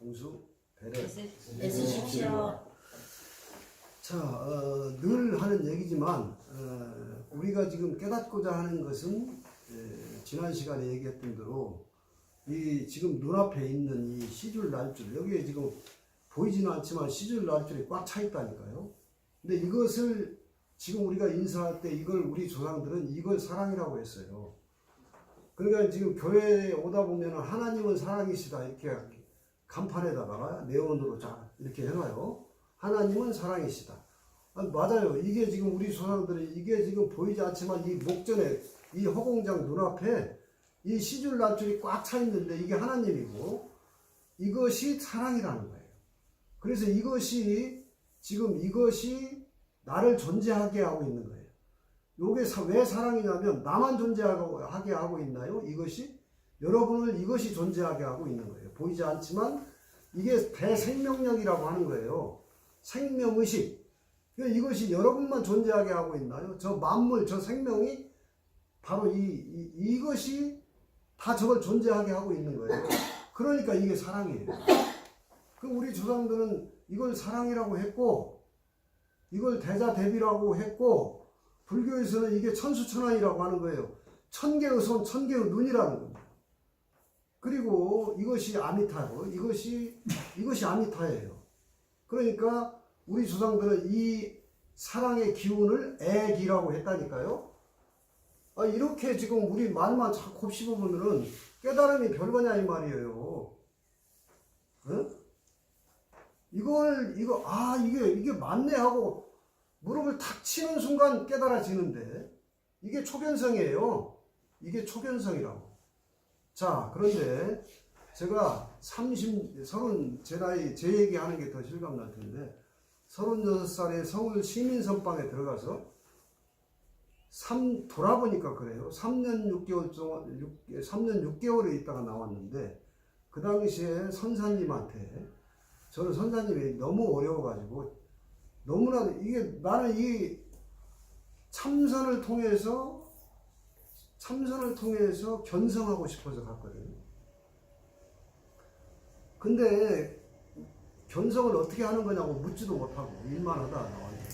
공수 배려 애쓰십시오. 자, 늘 하는 얘기지만 우리가 지금 깨닫고자 하는 것은 지난 시간에 얘기했던 대로 이 지금 눈앞에 있는 이 시줄 날줄, 여기에 지금 보이지는 않지만 시줄 날줄이 꽉 차 있다니까요. 근데 이것을 지금 우리가 인사할 때 이걸 우리 조상들은 이걸 사랑이라고 했어요. 그러니까 지금 교회에 오다 보면 하나님은 사랑이시다 이렇게 간판에다가 네온으로 자 이렇게 해놔요. 하나님은 사랑이시다. 맞아요. 이게 지금 우리 조상들이 이게 지금 보이지 않지만 이 목전에 이 허공장 눈앞에 이 시줄 날줄이 꽉 차 있는데 이게 하나님이고 이것이 사랑이라는 거예요. 그래서 이것이 지금 이것이 나를 존재하게 하고 있는 거예요. 요게 왜 사랑이냐면 나만 존재하게 하고 있나요? 이것이 여러분을 이것이 존재하게 하고 있는 거예요. 보이지 않지만 이게 대생명력이라고 하는 거예요. 생명의식. 이것이 여러분만 존재하게 하고 있나요? 저 만물, 저 생명이 바로 이것이 다 저걸 존재하게 하고 있는 거예요. 그러니까 이게 사랑이에요. 그 우리 조상들은 이걸 사랑이라고 했고, 이걸 대자대비라고 했고, 불교에서는 이게 천수천안이라고 하는 거예요. 천개의 손, 천개의 눈이라는 겁니다. 그리고 이것이 아미타고, 이것이 아미타예요. 그러니까 우리 조상들은 이 사랑의 기운을 애기라고 했다니까요. 이렇게 지금 우리 말만 자꾸 곱씹어보면은 깨달음이 별거냐 이 말이에요. 응? 이게 맞네 하고 무릎을 탁 치는 순간 깨달아지는데 이게 초견성이에요. 이게 초견성이라고. 자, 그런데 제가 제 나이, 제 얘기하는 게 더 실감날 텐데 36살에 서울 시민선방에 들어가서 돌아보니까 그래요. 3년 6개월에 있다가 나왔는데 그 당시에 선사님한테 저는 선사님이 너무 어려워가지고 너무나도 나는 이 참선을 통해서 견성하고 싶어서 갔거든요. 근데 견성을 어떻게 하는 거냐고 묻지도 못하고 일만 하다 나왔는데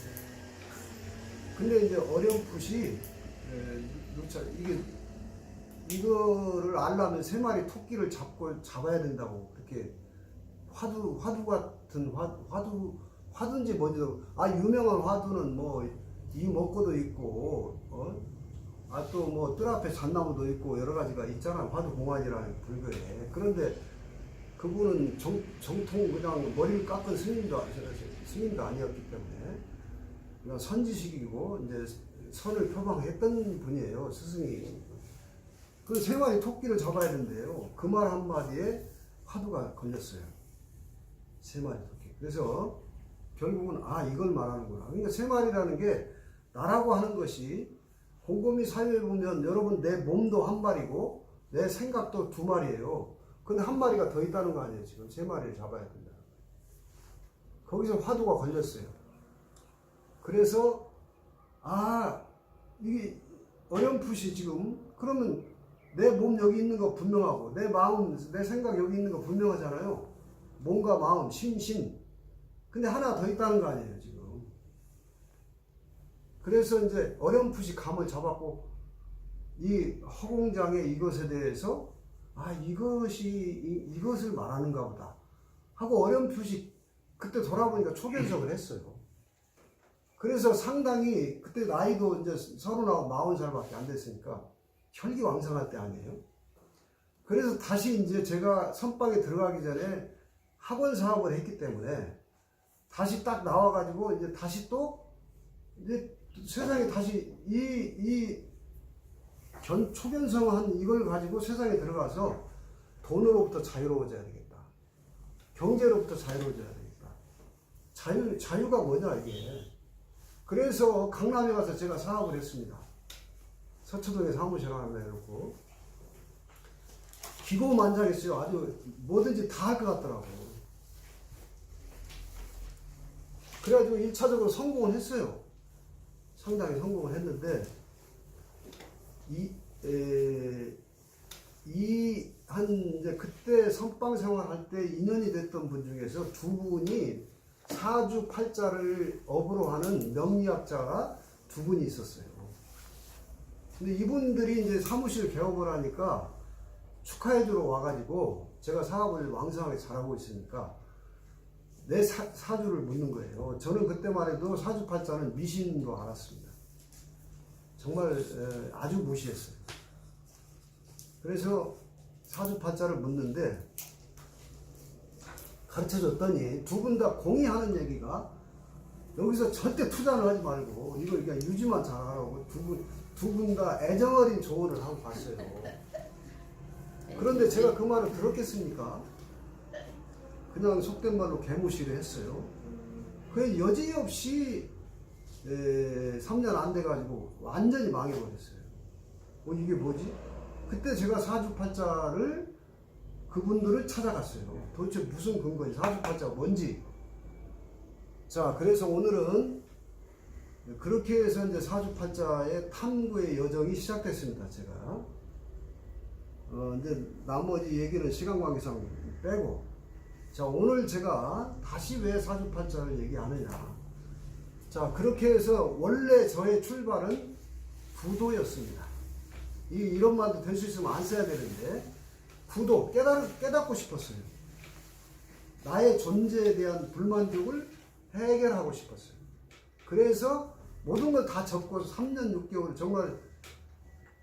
근데 이제 어렴풋이 이거를 알려면 3마리 토끼를 잡아야 된다고 그렇게 화두 같은 화두인지 뭔지도 유명한 화두는 뭐 이목고도 있고 또 뭐 뜰 앞에 잣나무도 있고 여러 가지가 있잖아요. 화두 공안이라는 불교에. 그런데 그분은 정통 그냥 머리를 깎은 스님도 아니었기 때문에 그냥 선지식이고 이제 선을 표방했던 분이에요. 스승이. 그 3마리 토끼를 잡아야 된대요. 그 말 한마디에 화두가 걸렸어요. 3마리 토끼. 그래서 결국은 이걸 말하는구나. 그러니까 3마리라는 게 나라고 하는 것이 곰곰이 사회에 보면 여러분 내 몸도 한 마리고 내 생각도 2마리예요. 근데 1마리가 더 있다는 거 아니에요. 지금 3마리를 잡아야 된다. 거기서 화두가 걸렸어요. 그래서 이게 어렴풋이 지금 그러면 내 몸 여기 있는 거 분명하고 내 마음, 내 생각 여기 있는 거 분명하잖아요. 몸과 마음, 신. 근데 하나 더 있다는 거 아니에요, 지금. 그래서 이제 어렴풋이 감을 잡았고 이 허공장의 이것에 대해서 이것을 말하는가 보다 하고 어렴풋이 그때 돌아보니까 초견성을 했어요. 그래서 상당히 그때 나이도 이제 30하고 40살밖에 안 됐으니까 혈기왕성할 때 아니에요. 그래서 다시 이제 제가 선방에 들어가기 전에 학원 사업을 했기 때문에 다시 딱 나와가지고 이제 다시 또 이제 세상에 다시 초견성한 이걸 가지고 세상에 들어가서 돈으로부터 자유로워져야 되겠다. 경제로부터 자유로워져야 되겠다. 자유가 뭐냐 이게. 그래서 강남에 가서 제가 사업을 했습니다. 서초동에 사무실 하나 내놓고 기고만장했어요. 아주 뭐든지 다 할 것 같더라고요. 그래가지고 1차적으로 성공을 했어요. 상당히 성공을 했는데 이제 그때 선방 생활할 때 인연이 됐던 분 중에서 두 분이 사주팔자를 업으로 하는 명리학자가 두 분이 있었어요. 근데 이분들이 이제 사무실 개업을 하니까 축하해주러 와가지고 제가 사업을 왕성하게 잘하고 있으니까 내 사주를 묻는 거예요. 저는 그때만 해도 사주팔자는 미신으로 알았습니다. 정말 아주 무시했어요. 그래서 사주팔자를 묻는데 가르쳐줬더니 두 분 다 공의하는 얘기가 여기서 절대 투자는 하지 말고 이걸 그냥 유지만 잘하라고 두 분 다 애정어린 조언을 하고 갔어요. 그런데 제가 그 말을 들었겠습니까? 그냥 속된 말로 개무시를 했어요. 그 여지없이 3년 안 돼가지고 완전히 망해버렸어요. 이게 뭐지? 그때 제가 사주팔자를 그분들을 찾아갔어요. 도대체 무슨 근거지? 사주팔자가 뭔지. 자, 그래서 오늘은 그렇게 해서 이제 사주팔자의 탐구의 여정이 시작됐습니다. 제가 이제 나머지 얘기는 시간 관계상 빼고, 자, 오늘 제가 다시 왜 사주팔자를 얘기하느냐. 자, 그렇게 해서 원래 저의 출발은 부도였습니다. 이런 말도 될 수 있으면 안 써야 되는데, 부도, 깨닫고 싶었어요. 나의 존재에 대한 불만족을 해결하고 싶었어요. 그래서 모든 걸 다 접고 3년 6개월 정말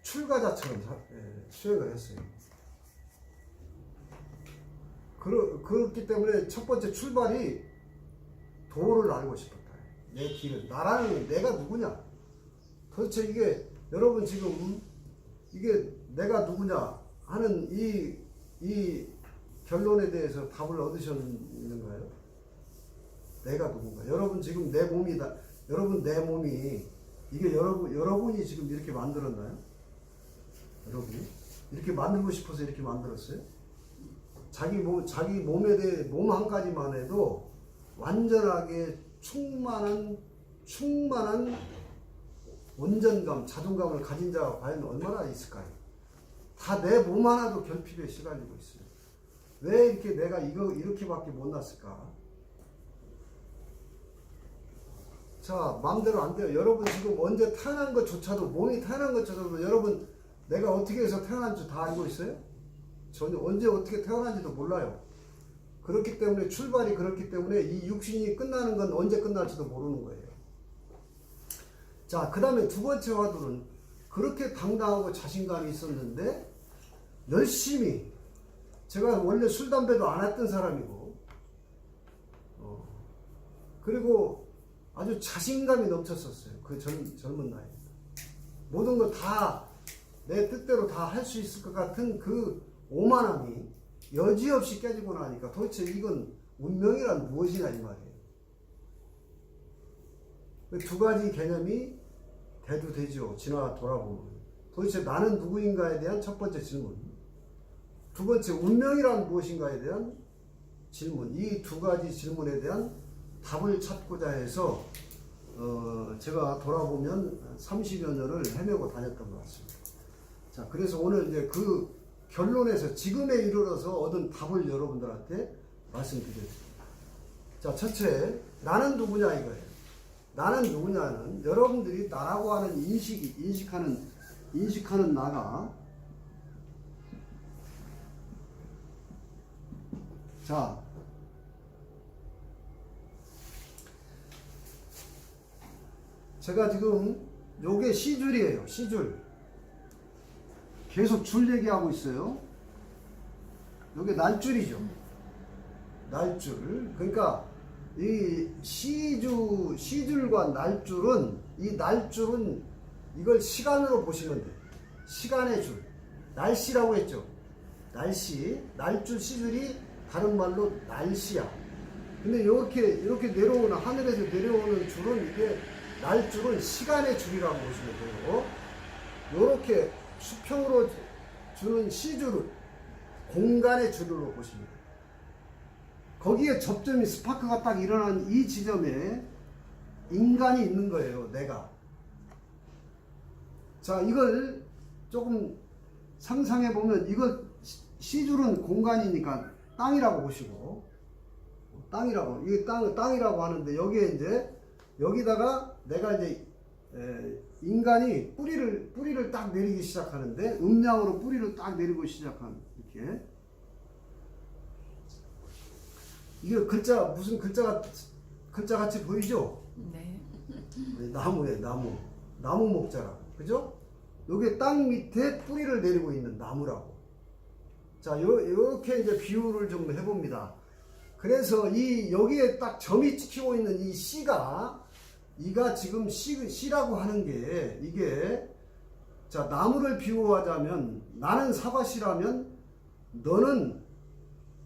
출가자처럼 수행을 했어요. 그렇기 때문에 첫 번째 출발이 도를 알고 싶었다. 내 길을. 나라는 내가 누구냐. 도대체 이게 여러분 지금 이게 내가 누구냐 하는 이 결론에 대해서 답을 얻으셨는가요? 내가 누군가. 여러분 지금 내 몸이다. 여러분 내 몸이 이게 여러분이 지금 이렇게 만들었나요? 여러분이 이렇게 만들고 싶어서 이렇게 만들었어요? 자기 몸에 대해 몸 한 가지만 해도 완전하게 충만한 온전감, 자존감을 가진 자가 과연 얼마나 있을까요? 다 내 몸 하나도 결핍에 시달리고 있어요. 왜 이렇게 내가 이렇게밖에 못 났을까? 자, 마음대로 안 돼요. 여러분 지금 언제 태어난 것조차도, 몸이 태어난 것조차도 여러분 내가 어떻게 해서 태어난지 다 알고 있어요? 저는 언제 어떻게 태어난지도 몰라요. 그렇기 때문에 출발이 그렇기 때문에 이 육신이 끝나는 건 언제 끝날지도 모르는 거예요. 자, 그 다음에 두 번째 화두는 그렇게 당당하고 자신감이 있었는데 열심히, 제가 원래 술 담배도 안 했던 사람이고 그리고 아주 자신감이 넘쳤었어요. 그 젊은 나이에 모든 걸 다 내 뜻대로 다 할 수 있을 것 같은 그 오만함이 여지없이 깨지고 나니까 도대체 이건 운명이란 무엇이냐 이 말이에요. 두 가지 개념이 대두되죠. 지나 돌아보면 도대체 나는 누구인가에 대한 첫 번째 질문, 두 번째 운명이란 무엇인가에 대한 질문, 이 두 가지 질문에 대한 답을 찾고자 해서 제가 돌아보면 30여 년을 헤매고 다녔던 것 같습니다. 자, 그래서 오늘 이제 그 결론에서 지금에 이르러서 얻은 답을 여러분들한테 말씀드리겠습니다. 자, 첫째, 나는 누구냐 이거예요. 나는 누구냐는 여러분들이 나라고 하는 인식하는 나가, 자, 제가 지금 요게 시줄이에요. 시줄. 계속 줄 얘기하고 있어요. 요게 날줄이죠. 날줄. 그러니까 이 시줄과 날줄은, 이 날줄은 이걸 시간으로 보시면 돼요. 시간의 줄. 날씨라고 했죠. 날씨. 날줄 시줄이 다른 말로 날씨야. 근데 이렇게 내려오는, 하늘에서 내려오는 줄은, 이게 날줄은 시간의 줄이라고 보시면 돼요. 이렇게 수평으로 주는 시줄을 공간의 줄로 보십니다. 거기에 접점이 스파크가 딱 일어난 이 지점에 인간이 있는 거예요. 내가. 자, 이걸 조금 상상해 보면 이걸 C줄은 공간이니까 땅이라고 보시고, 땅이라고, 이게 땅이라고 하는데, 여기에 이제, 여기다가 내가 이제, 인간이 뿌리를 딱 내리기 시작하는데, 음량으로 뿌리를 딱 내리고 시작한, 이렇게. 이게 무슨 글자 같이 보이죠? 네. 나무에, 나무 목자라. 그죠? 요게 땅 밑에 뿌리를 내리고 있는 나무라고. 자, 요렇게 이제 비유를 좀 해봅니다. 그래서 여기에 딱 점이 찍히고 있는 이 C가, 이가 지금 C라고 하는 게, 이게, 자, 나무를 비유하자면, 나는 사과씨라면, 너는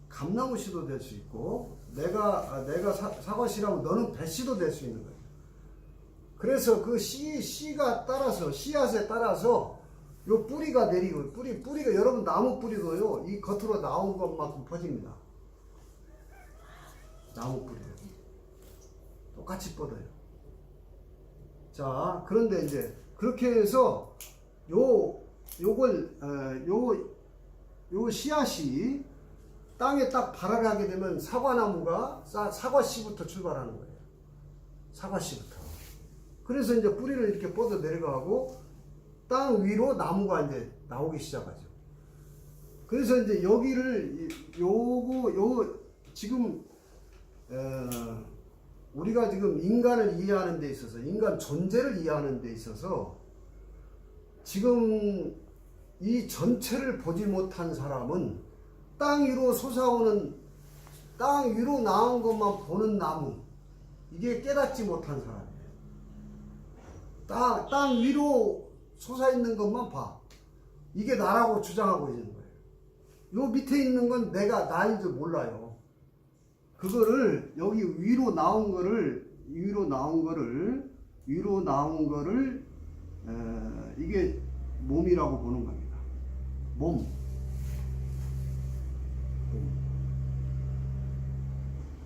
감나무씨도 될 수 있고, 내가 사과씨라면 너는 배씨도 될 수 있는 거예요. 그래서 그 씨가 따라서, 씨앗에 따라서, 요 뿌리가 내리고, 뿌리가 여러분 나무 뿌리도요, 이 겉으로 나온 것만큼 퍼집니다. 나무 뿌리도. 똑같이 뻗어요. 자, 그런데 이제, 그렇게 해서, 요 씨앗이 땅에 딱 발화를 하게 되면 사과나무가 사과씨부터 출발하는 거예요. 사과씨부터. 그래서 이제 뿌리를 이렇게 뻗어 내려가고, 땅 위로 나무가 이제 나오기 시작하죠. 그래서 이제 여기를 지금 우리가 지금 인간을 이해하는 데 있어서, 인간 존재를 이해하는 데 있어서 지금 이 전체를 보지 못한 사람은 땅 위로 솟아오는, 땅 위로 나온 것만 보는 나무, 이게 깨닫지 못한 사람이에요. 땅 위로 솟아있는 것만 봐. 이게 나라고 주장하고 있는 거예요. 요 밑에 있는 건 나인 줄 몰라요. 그거를 여기 위로 나온 거를 이게 몸이라고 보는 겁니다. 몸.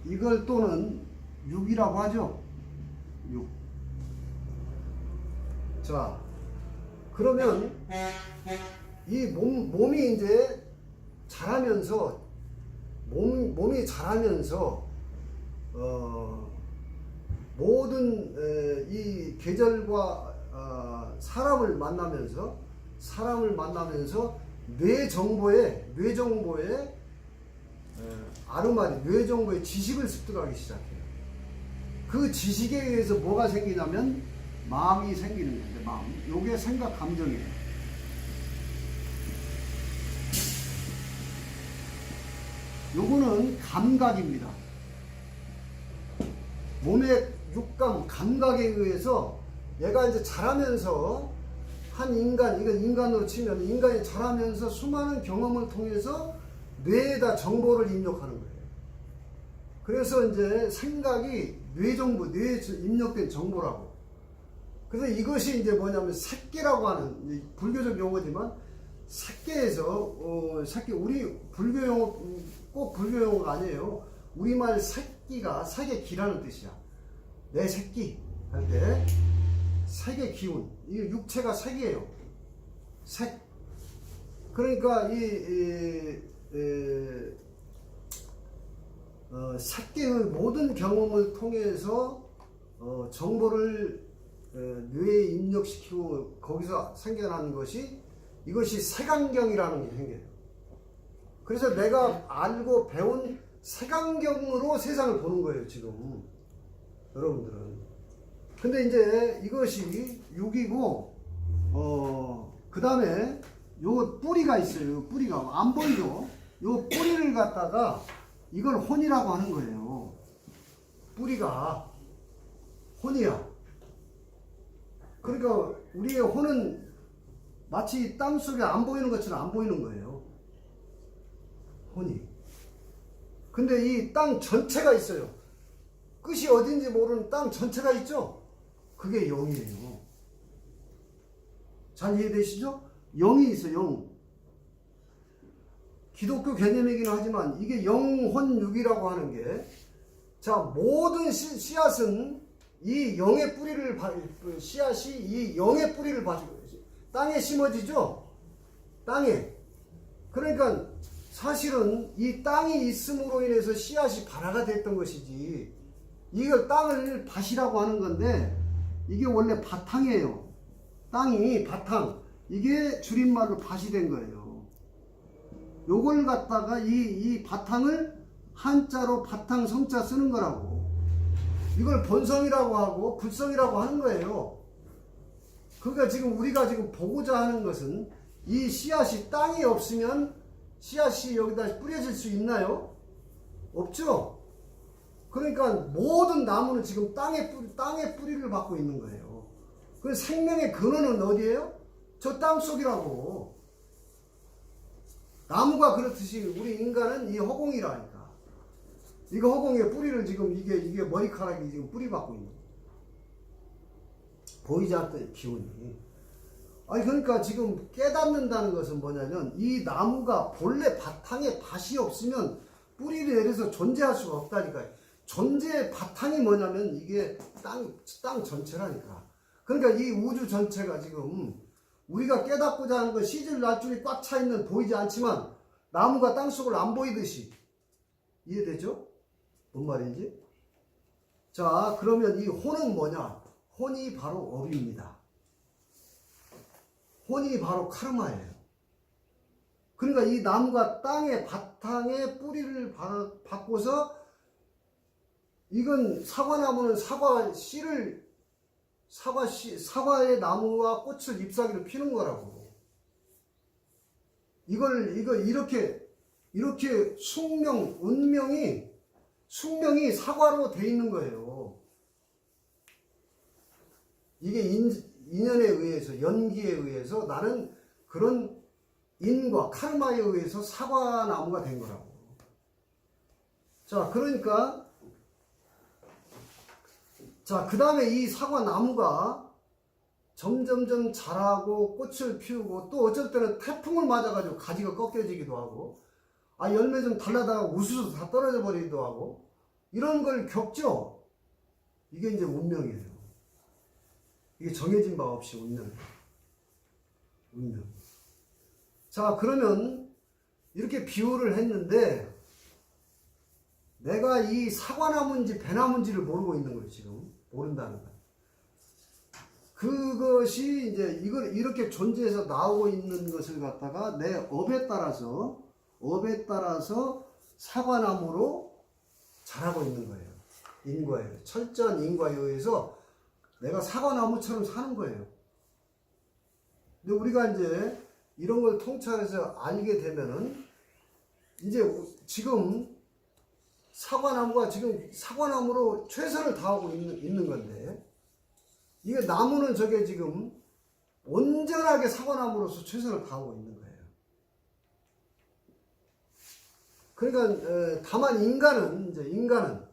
이걸 또는 육이라고 하죠. 육. 자, 그러면 이 몸이 이제 자라면서 몸이 자라면서 모든 이 계절과 사람을 만나면서 뇌 정보에 아르마리 뇌 정보에 지식을 습득하기 시작해요. 그 지식에 의해서 뭐가 생기냐면 마음이 생기는 건데, 마음. 요게 생각, 감정이에요. 요거는 감각입니다. 몸의 육감, 감각에 의해서 얘가 이제 자라면서 한 인간, 이건 인간으로 치면 인간이 자라면서 수많은 경험을 통해서 뇌에다 정보를 입력하는 거예요. 그래서 이제 생각이 뇌에 입력된 정보라고. 그래서 이것이 이제 뭐냐면 새끼라고 하는 불교적 용어지만 새끼에서 우리 불교 용어 꼭 불교 용어가 아니에요. 우리말 새끼가 색의 기라는 뜻이야. 내 새끼 할 때 색의 기운. 이 육체가 색이에요. 색. 그러니까 새끼의 모든 경험을 통해서 정보를 뇌에 입력시키고 거기서 생겨나는 이것이 색안경이라는 게 생겨요. 그래서 내가 알고 배운 색안경으로 세상을 보는 거예요, 지금. 여러분들은. 근데 이제 이것이 육이고, 그 다음에 요 뿌리가 있어요. 요 뿌리가. 안 보이죠? 요 뿌리를 갖다가 이걸 혼이라고 하는 거예요. 뿌리가 혼이야. 그러니까 우리의 혼은 마치 땅 속에 안 보이는 것처럼 안 보이는 거예요. 혼이. 근데 이 땅 전체가 있어요. 끝이 어딘지 모르는 땅 전체가 있죠? 그게 영이에요. 잘 이해되시죠? 영이 있어요, 영. 기독교 개념이긴 하지만 이게 영혼육이라고 하는 게, 자, 모든 씨앗은 이 영의 뿌리를 씨앗이 이 영의 뿌리를 가지고 땅에 심어지죠. 땅에. 그러니까 사실은 이 땅이 있음으로 인해서 씨앗이 발화가 됐던 것이지, 이걸 땅을 밭이라고 하는 건데 이게 원래 바탕이에요. 땅이 바탕, 이게 줄임말로 밭이 된 거예요. 요걸 갖다가 이 바탕을 한자로 바탕 성자 쓰는 거라고. 이걸 본성이라고 하고 불성이라고 하는 거예요. 그러니까 지금 우리가 지금 보고자 하는 것은, 이 씨앗이 땅이 없으면 씨앗이 여기다 뿌려질 수 있나요? 없죠? 그러니까 모든 나무는 지금 땅에 뿌리를 받고 있는 거예요. 그 생명의 근원은 어디예요? 저 땅 속이라고. 나무가 그렇듯이 우리 인간은 이 허공이라니까. 이거 허공에 뿌리를 지금 이게 머리카락이 지금 뿌리 받고 있는 거예요. 보이지 않던 기운이. 아니 그러니까 지금 깨닫는다는 것은 뭐냐면, 이 나무가 본래 바탕에 밭이 없으면 뿌리를 내려서 존재할 수가 없다니까요. 존재의 바탕이 뭐냐면 이게 땅 전체라니까. 그러니까 이 우주 전체가 지금 우리가 깨닫고자 하는 건 시질 날줄이 꽉 차 있는, 보이지 않지만 나무가 땅속을 안 보이듯이. 이해되죠? 뭔 말인지? 자, 그러면 이 혼은 뭐냐? 혼이 바로 업입니다. 혼이 바로 카르마예요. 그러니까 이 나무가 땅의 바탕에 뿌리를 받고서, 이건 사과나무는 사과의 나무와 꽃을 잎사귀로 피는 거라고. 이걸 이렇게 숙명이 사과로 돼 있는 거예요. 이게 인연에 의해서, 연기에 의해서 나는 그런 인과 카르마에 의해서 사과나무가 된 거라고. 자, 그러니까 그 다음에 이 사과나무가 점점점 자라고 꽃을 피우고, 또 어쩔 때는 태풍을 맞아가지고 가지가 꺾여지기도 하고, 열매 좀 달라다가 우수수 다 떨어져 버리기도 하고, 이런 걸 겪죠. 이게 이제 운명이에요. 이게 정해진 바 없이 운명. 자, 그러면 이렇게 비유를 했는데, 내가 이 사과나무인지 배나무인지를 모르고 있는 거예요, 지금. 모른다는 거예요. 그것이 이제 이걸 이렇게 존재해서 나오고 있는 것을 갖다가 내 업에 따라서 사과나무로 자라고 있는 거예요. 인과에, 철저한 인과에 의해서 내가 사과나무처럼 사는 거예요. 근데 우리가 이제 이런 걸 통찰해서 알게 되면은, 이제 지금 사과나무가 지금 사과나무로 최선을 다하고 있는 건데, 이게 나무는 저게 지금 온전하게 사과나무로서 최선을 다하고 있는 거예요. 그러니까 다만 인간은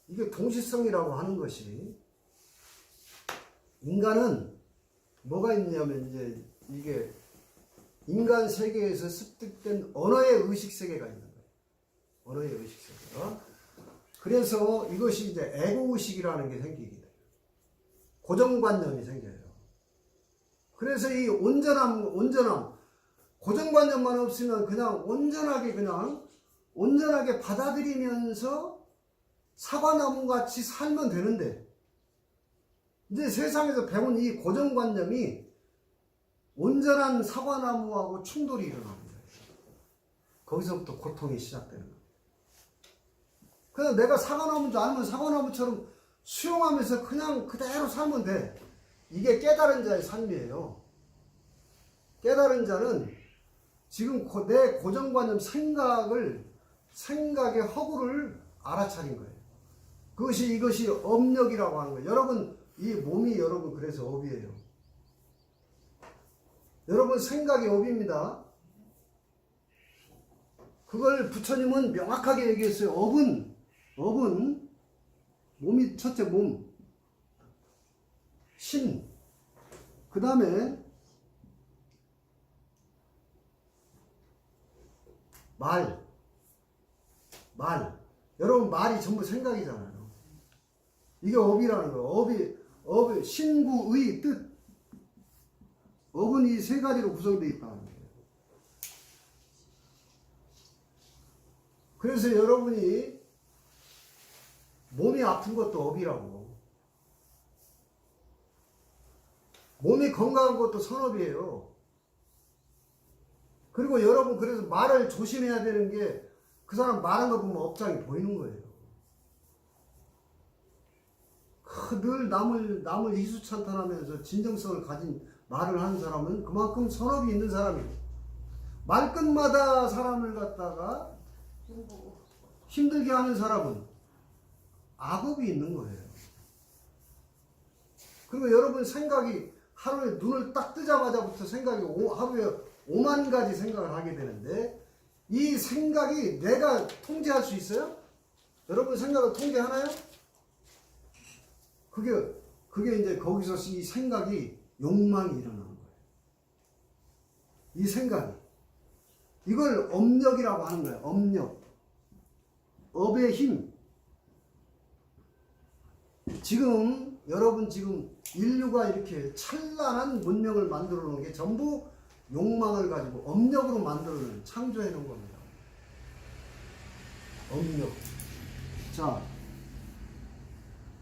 이게 동시성이라고 하는 것이, 인간은 뭐가 있냐면, 이제 이게 인간 세계에서 습득된 언어의 의식 세계가 있는 거예요. 언어의 의식 세계가. 그래서 이것이 이제 에고 의식이라는 게 생기게 돼요. 고정관념이 생겨요. 그래서 이 온전함, 고정관념만 없으면 그냥 온전하게 받아들이면서 사과나무 같이 살면 되는데, 이제 세상에서 배운 이 고정관념이 온전한 사과나무하고 충돌이 일어납니다. 거기서부터 고통이 시작되는 거예요. 그냥 내가 사과나무인 줄 알면 사과나무처럼 수용하면서 그냥 그대로 살면 돼. 이게 깨달은 자의 삶이에요. 깨달은 자는 지금 내 고정관념 생각의 허구를 알아차린 거예요. 이것이 업력이라고 하는 거예요. 여러분, 이 몸이 그래서 업이에요. 여러분 생각이 업입니다. 그걸 부처님은 명확하게 얘기했어요. 업은 몸이 첫째 몸, 신, 그 다음에 말. 여러분 말이 전부 생각이잖아요. 이게 업이라는 거예요. 업이 신구의 뜻. 업은 이 세 가지로 구성되어 있다는 거예요. 그래서 여러분이 몸이 아픈 것도 업이라고. 몸이 건강한 것도 선업이에요. 그리고 여러분 그래서 말을 조심해야 되는 게 그 사람 말하는 거 보면 업장이 보이는 거예요. 늘 남을 희수찬탄하면서 진정성을 가진 말을 하는 사람은 그만큼 선업이 있는 사람이에요. 말끝마다 사람을 갖다가 힘들게 하는 사람은 악업이 있는 거예요. 그리고 여러분 생각이 하루에 눈을 딱 뜨자마자부터 생각이 하루에 5만 가지 생각을 하게 되는데 이 생각이 내가 통제할 수 있어요? 여러분 생각을 통제하나요? 그게 이제 거기서 이 생각이 욕망이 일어나는 거예요. 이 생각이. 이걸 업력이라고 하는 거예요. 업력. 업의 힘. 여러분 지금 인류가 이렇게 찬란한 문명을 만들어 놓은 게 전부 욕망을 가지고 업력으로 만들어 놓은, 창조해 놓은 겁니다. 업력. 자,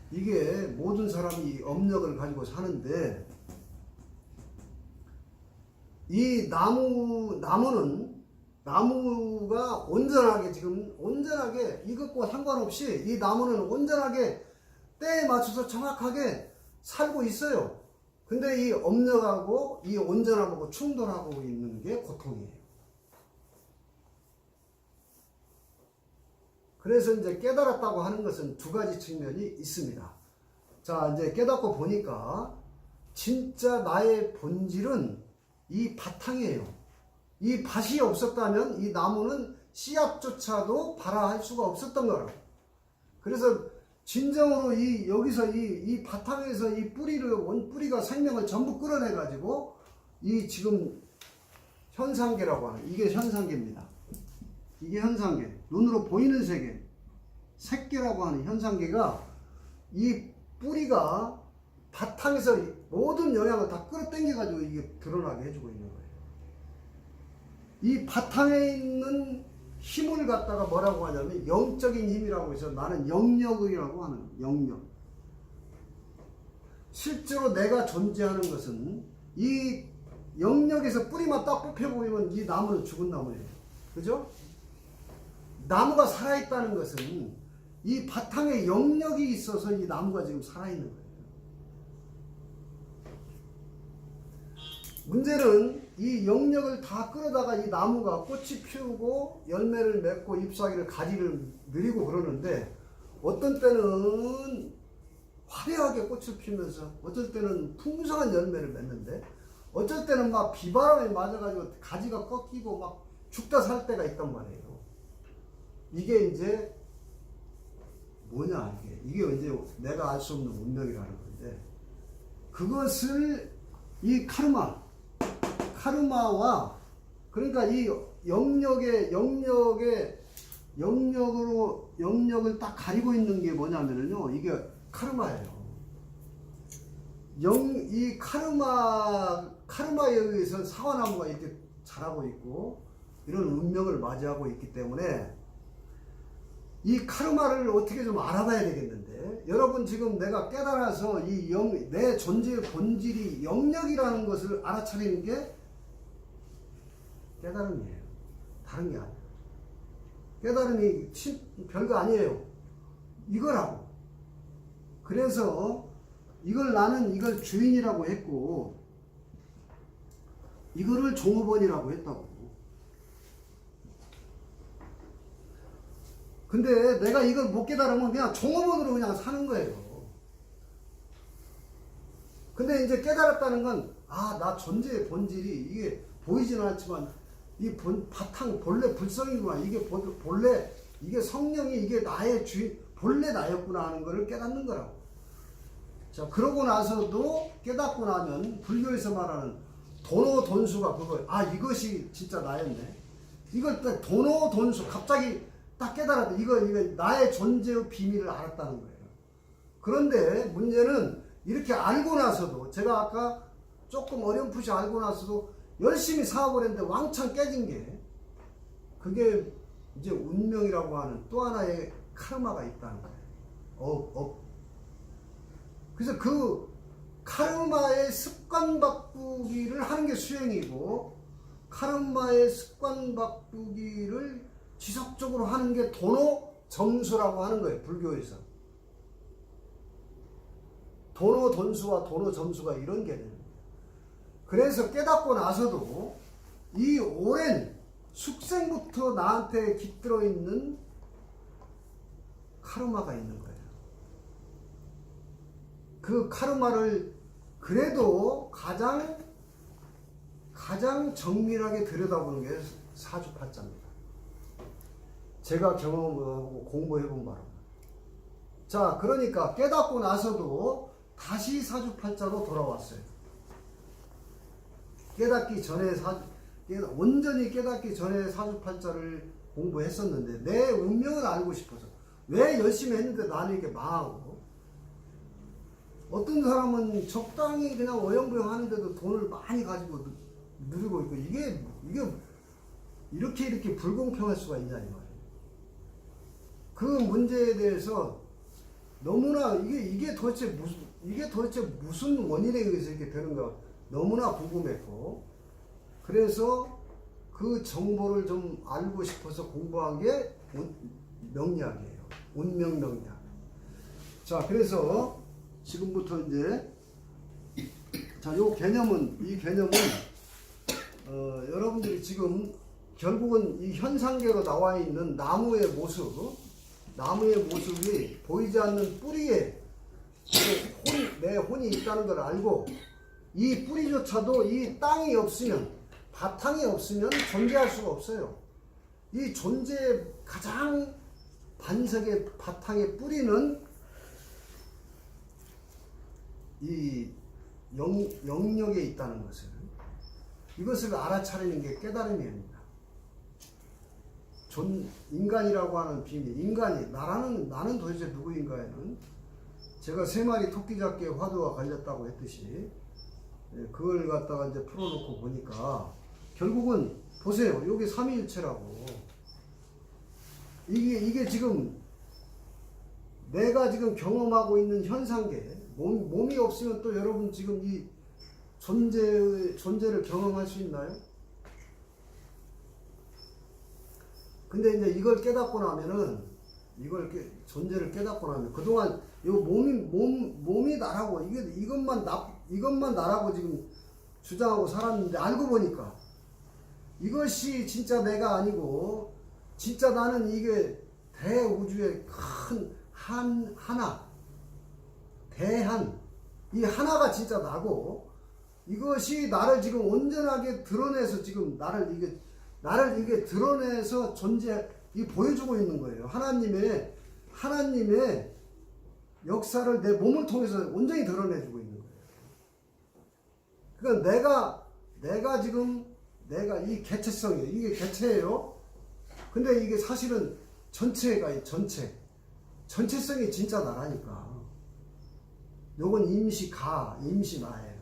이게 모든 사람이 업력을 가지고 사는데 이 나무가 온전하게 이것과 상관없이 이 나무는 온전하게 때에 맞춰서 정확하게 살고 있어요. 근데 이 업력하고 이 온전함하고 충돌하고 있는 게 고통이에요. 그래서 이제 깨달았다고 하는 것은 두 가지 측면이 있습니다. 자, 이제 깨닫고 보니까 진짜 나의 본질은 이 바탕이에요. 이 밭이 없었다면 이 나무는 씨앗조차도 발화할 수가 없었던 거라고. 그래서 진정으로 여기서 이 바탕에서 이 원뿌리가 생명을 전부 끌어내가지고 이 지금 현상계라고 하는, 이게 현상계입니다. 이게 현상계. 눈으로 보이는 세계. 색계라고 하는 현상계가 이 뿌리가 바탕에서 모든 영향을 다 끌어당겨가지고 이게 드러나게 해주고 있는 거예요. 이 바탕에 있는 힘을 갖다가 뭐라고 하냐면 영적인 힘이라고 해서 나는 영력이라고 하는 영력. 실제로 내가 존재하는 것은 이 영역에서 뿌리만 딱 뽑혀보면 이 나무는 죽은 나무예요. 그죠? 나무가 살아있다는 것은 이 바탕에 영역이 있어서 이 나무가 지금 살아있는 거예요. 문제는 이 영역을 다 끌어다가 이 나무가 꽃이 피우고 열매를 맺고 잎사귀를 가지를 늘리고 그러는데 어떤 때는 화려하게 꽃을 피우면서 어쩔 때는 풍성한 열매를 맺는데 어쩔 때는 막 비바람에 맞아가지고 가지가 꺾이고 막 죽다 살 때가 있단 말이에요. 이게 이제 뭐냐, 이게 이제 내가 알 수 없는 운명이라는 건데, 그것을 이 카르마와 그러니까 이 영역을 딱 가리고 있는 게 뭐냐면요, 이게 카르마예요. 이 카르마에 의해서 사과나무가 이렇게 자라고 있고 이런 운명을 맞이하고 있기 때문에 이 카르마를 어떻게 좀 알아봐야 되겠는데, 여러분 지금 내가 깨달아서 내 존재의 본질이 영역이라는 것을 알아차리는 게 깨달음이에요. 다른 게 아니에요. 깨달음이 별거 아니에요. 이거라고. 그래서 나는 이걸 주인이라고 했고 이거를 종업원이라고 했다고. 근데 내가 이걸 못 깨달으면 그냥 종업원으로 그냥 사는 거예요. 근데 이제 깨달았다는 건, 나 존재의 본질이 이게 보이지는 않지만 이 바탕 본래 불성이구나. 이게 본래 이게 성령이 이게 나의 주인, 본래 나였구나 하는 것을 깨닫는 거라고. 자, 그러고 나서도 깨닫고 나면 불교에서 말하는 도노돈수가 그거예요. 이것이 진짜 나였네. 이걸 딱 도노돈수, 갑자기 딱 깨달았다. 이거 나의 존재의 비밀을 알았다는 거예요. 그런데 문제는 이렇게 알고 나서도, 제가 아까 조금 어렴풋이 알고 나서도 열심히 사업을 했는데 왕창 깨진 게, 그게 이제 운명이라고 하는 또 하나의 카르마가 있다는 거예요. 그래서 그 카르마의 습관 바꾸기를 하는 게 수행이고, 카르마의 습관 바꾸기를 지속적으로 하는 게 도노 점수라고 하는 거예요. 불교에서. 도노 돈수와 도노 점수가 이런 개념입니다. 그래서 깨닫고 나서도 이 오랜 숙생부터 나한테 깃들어 있는 카르마가 있는 거예요. 그 카르마를 그래도 가장 정밀하게 들여다보는 게 사주팔자입니다. 제가 경험하고 공부해본 바로. 자, 그러니까 깨닫고 나서도 다시 사주팔자로 돌아왔어요. 온전히 깨닫기 전에 사주팔자를 공부했었는데 내 운명을 알고 싶어서 왜 열심히 했는데 나는 이렇게 망하고, 어떤 사람은 적당히 그냥 어영부영 하는데도 돈을 많이 가지고 누리고 있고, 이게 이렇게 불공평할 수가 있냐 이 말이에요. 그 문제에 대해서 너무나 이게 도대체 무슨 원인에 의해서 이렇게 되는가 너무나 궁금했고, 그래서 그 정보를 좀 알고 싶어서 공부한 게 명리학이에요. 운명 명리학. 자, 그래서 지금부터 이제 이 개념은 여러분들이 지금 결국은 이 현상계로 나와 있는 나무의 모습이 보이지 않는 뿌리에 내 혼이 있다는 걸 알고, 이 뿌리조차도 이 땅이 없으면, 바탕이 없으면 존재할 수가 없어요. 이 존재의 가장 반석의 바탕의 뿌리는 이 영역에 있다는 것을, 이것을 알아차리는 게 깨달음입니다. 인간이라고 하는 비밀, 나는 도대체 누구인가에는 제가 3마리 토끼 잡기에 화두가 갈렸다고 했듯이, 그걸 갖다가 이제 풀어놓고 보니까 결국은 보세요. 여기 삼위일체라고. 이게 지금 내가 지금 경험하고 있는 현상계, 몸이 없으면 또 여러분 지금 이 존재를 경험할 수 있나요? 근데 이제 이걸 깨닫고 나면은, 존재를 깨닫고 나면, 그동안 이 몸이 나라고, 이것만 나라고 지금 주장하고 살았는데, 알고 보니까 이것이 진짜 내가 아니고, 진짜 나는 이게 대우주의 큰 이 하나가 진짜 나고, 이것이 나를 지금 온전하게 드러내서 지금 나를 이게 드러내서 보여주고 있는 거예요. 하나님의 역사를 내 몸을 통해서 온전히 드러내주고 있는 거예요. 그러니까 내가 이 개체성이에요. 이게 개체예요. 근데 이게 사실은 전체성이 진짜 나라니까. 요건 임시 나예요.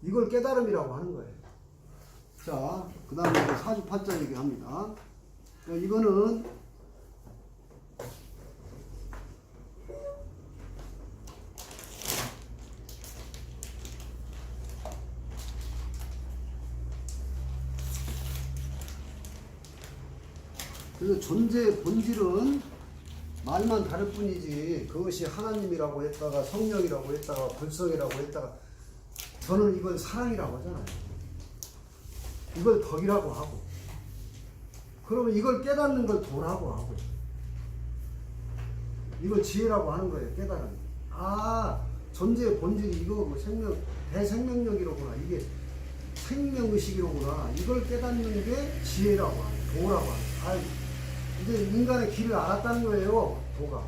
이걸 깨달음이라고 하는 거예요. 자, 그 다음에 사주팔자 얘기합니다. 이거는 그래서 존재의 본질은 말만 다를 뿐이지, 그것이 하나님이라고 했다가 성령이라고 했다가 불성이라고 했다가, 저는 이걸 사랑이라고 하잖아요. 이걸 덕이라고 하고, 그러면 이걸 깨닫는 걸 도라고 하고, 이걸 지혜라고 하는 거예요. 깨달음. 존재의 본질이 이거고, 대생명력이로구나, 이게 생명의식이로구나, 이걸 깨닫는 게 지혜라고 하는, 도라고 하는. 이제 인간의 길을 알았다는 거예요, 도가.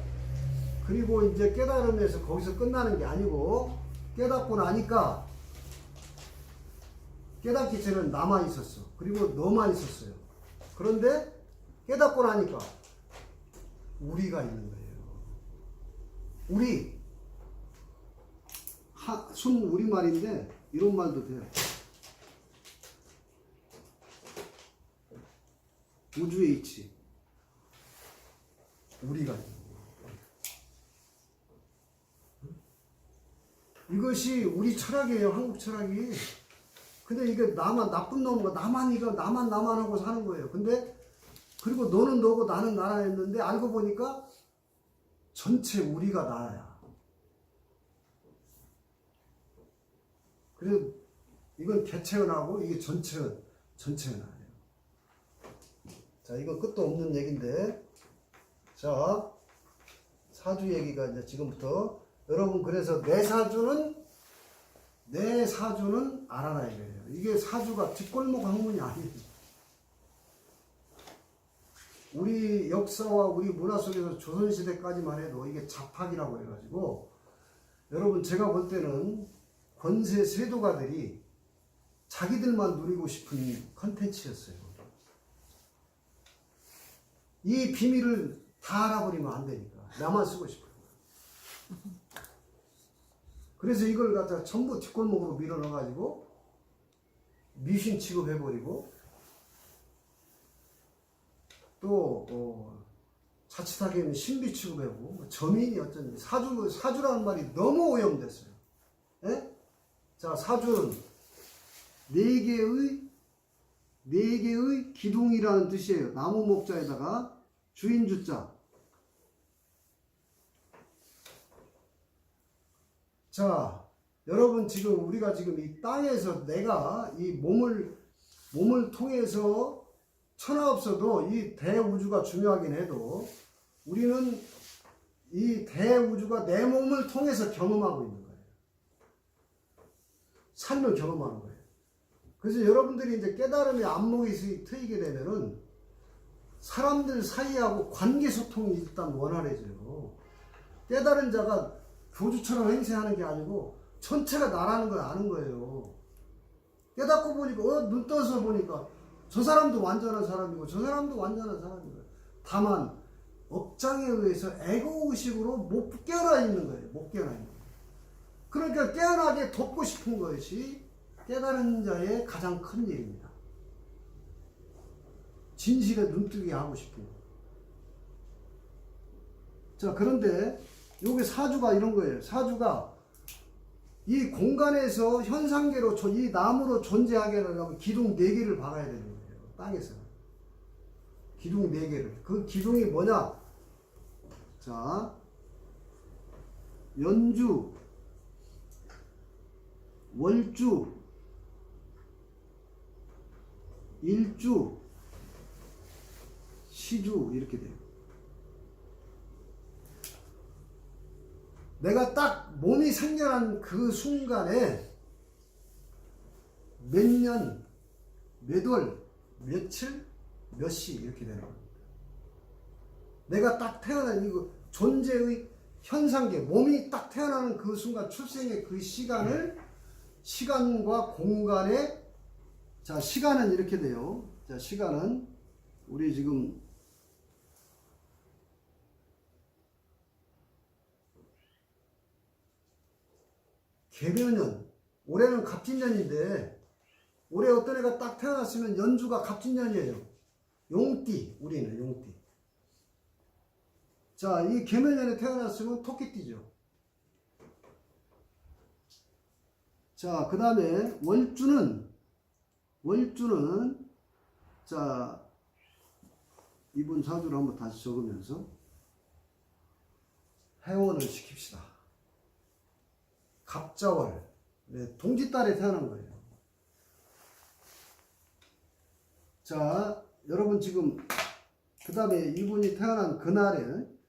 그리고 이제 깨달음에서 거기서 끝나는 게 아니고, 깨닫고 나니까, 깨닫기 전에는 나만 있었어. 그리고 너만 있었어요. 그런데 깨닫고 나니까 우리가 있는 거예요. 우리. 순 우리말인데 이런 말도 돼요. 우주의 이치. 우리가. 이것이 우리 철학이에요. 한국 철학이. 근데 이게 나만 나쁜 놈과 나만 하고 사는 거예요. 근데 그리고 너는 너고 나는 나라였는데 알고 보니까 전체 우리가 나야. 그래서 이건 개체은하고 이게 전체은하예요. 자, 이거 끝도 없는 얘기인데, 자, 사주 얘기가 이제 지금부터 여러분 그래서 내 사주는 알아라 이거예요. 이게 사주가 뒷골목 학문이 아니에요. 우리 역사와 우리 문화 속에서 조선시대까지만 해도 이게 잡학이라고 해가지고 여러분 제가 볼 때는 권세 세도가들이 자기들만 누리고 싶은 컨텐츠였어요. 이 비밀을 다 알아버리면 안 되니까 나만 쓰고 싶어요. 그래서 이걸 갖다가 전부 뒷골목으로 밀어넣어가지고 미신 취급해버리고 또 자칫하게는 신비 취급하고 점인이 어쩐지 사주라는 말이 너무 오염됐어요. 예? 자, 사주는 네 개의 기둥이라는 뜻이에요. 나무 목자에다가 주인 주자. 자, 여러분 지금 우리가 지금 이 땅에서 내가 이 몸을 통해서 천하 없어도 이 대우주가 중요하긴 해도 우리는 이 대우주가 내 몸을 통해서 경험하고 있는 거예요. 삶을 경험하는 거예요. 그래서 여러분들이 이제 깨달음의 안목이 트이게 되면은 사람들 사이하고 관계 소통이 일단 원활해져요. 깨달은 자가 교주처럼 행세하는 게 아니고 전체가 나라는 걸 아는 거예요. 깨닫고 보니까 눈 떠서 보니까 저 사람도 완전한 사람이고 저 사람도 완전한 사람이고 다만 업장에 의해서 에고의식으로 못 깨어나 있는 거예요. 못 깨어나 있는 거예요. 그러니까 깨어나게 돕고 싶은 것이 깨달은 자의 가장 큰 일입니다. 진실에 눈뜨게 하고 싶은 거. 자, 그런데 여기 사주가 이런 거예요. 사주가 이 공간에서 현상계로 이 나무로 존재하게 하려면 기둥 4개를 박아야 되는 거예요. 땅에서. 기둥 4개를. 그 기둥이 뭐냐? 자, 연주, 월주, 일주, 시주 이렇게 돼요. 내가 딱 몸이 생겨난 그 순간에 몇 년, 몇 월, 며칠, 몇 시 이렇게 되는 겁니다. 내가 딱 태어난 이거 존재의 현상계, 몸이 딱 태어나는 그 순간 출생의 그 시간을 시간과 공간에 자, 시간은 이렇게 돼요. 자, 시간은 우리 지금 개묘년, 올해는 갑진년인데 올해 어떤 애가 딱 태어났으면 연주가 갑진년이에요. 용띠, 우리는 용띠. 자, 이 개묘년에 태어났으면 토끼띠죠. 자, 그 다음에 월주는 자, 이분 사주를 한번 다시 적으면서 회원을 시킵시다. 갑자월, 네, 동짓달에 태어난 거예요. 자, 여러분 지금 그 다음에 이분이 태어난 그날은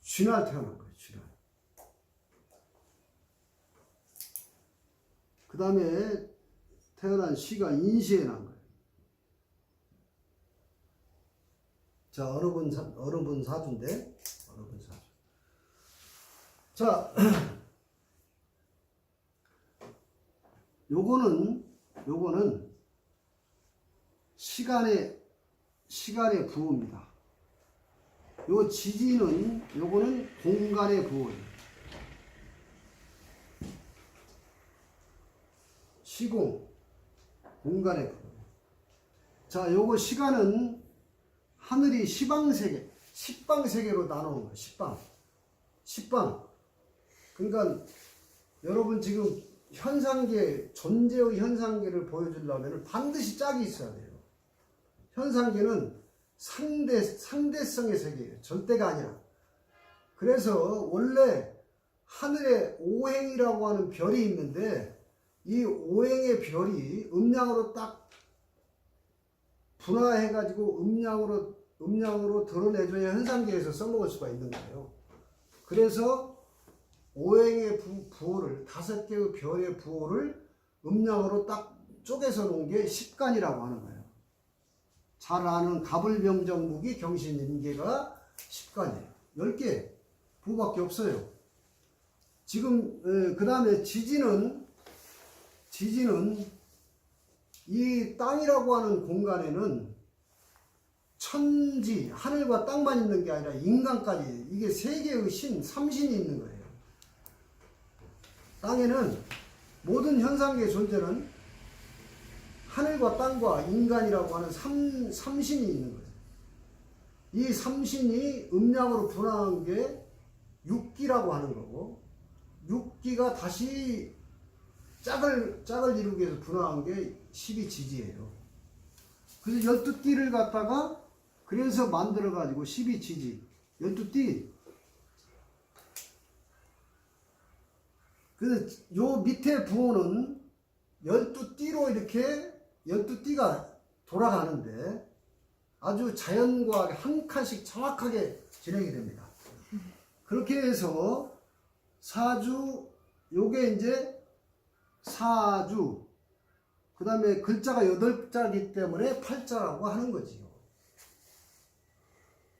쥐날 태어난 거예요. 쥐날. 그 다음에 태어난 시가 인시에 난 거예요. 자, 어느 분 사주인데, 어느 분 사주. 자, 요거는 시간의 부호입니다. 요 지지는 요거는 공간의 부호예요. 시공, 공간의 부호. 자, 요거 시간은 하늘이 시방세계, 십방세계로 나누는 거예요. 십방. 십방. 그러니까 여러분 지금 현상계, 존재의 현상계를 보여주려면 반드시 짝이 있어야 돼요. 현상계는 상대성의 세계예요. 절대가 아니라. 그래서 원래 하늘에 오행이라고 하는 별이 있는데 이 오행의 별이 음양으로 딱 분화해가지고 음양으로 드러내줘야 현상계에서 써먹을 수가 있는 거예요. 그래서 오행의 부호를, 5개의 별의 부호를 음양으로 딱 쪼개서 놓은 게 십간이라고 하는 거예요. 잘 아는 가불명정무기 경신인계가 십간이에요. 10개 부호밖에 없어요. 지금 그 다음에 지진은 이 땅이라고 하는 공간에는 천지, 하늘과 땅만 있는 게 아니라 인간까지, 이게 세계의 신, 삼신이 있는 거예요. 땅에는 모든 현상계의 존재는 하늘과 땅과 인간이라고 하는 삼신이 있는 거예요. 이 삼신이 음양으로 분화한 게 육기라고 하는 거고, 육기가 다시 짝을 이루기 위해서 분화한 게 12지지예요. 그래서 12띠를 갖다가 그래서 만들어가지고 12지지, 12띠. 그래서 요 밑에 부호는 12띠로 이렇게 12띠가 돌아가는데 아주 자연과학에 한 칸씩 정확하게 진행이 됩니다. 그렇게 해서 사주, 요게 이제 사주, 그 다음에 글자가 8자이기 때문에 8자라고 하는 거지요.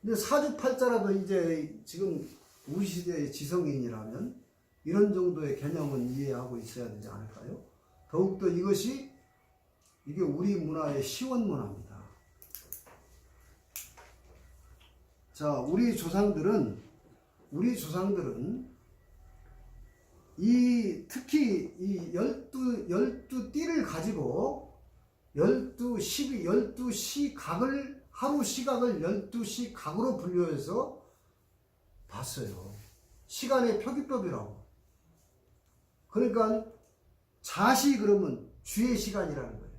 근데 사주 8자라도 이제 지금 우리 시대의 지성인이라면 이런 정도의 개념은 이해하고 있어야 되지 않을까요? 더욱더 이게 우리 문화의 시원문화입니다. 자, 우리 조상들은 특히 이 12띠를 가지고 12시각을, 하루 시각을 12시각으로 분류해서 봤어요. 시간의 표기법이라고. 그러니까 자시 그러면 쥐의 시간이라는 거예요.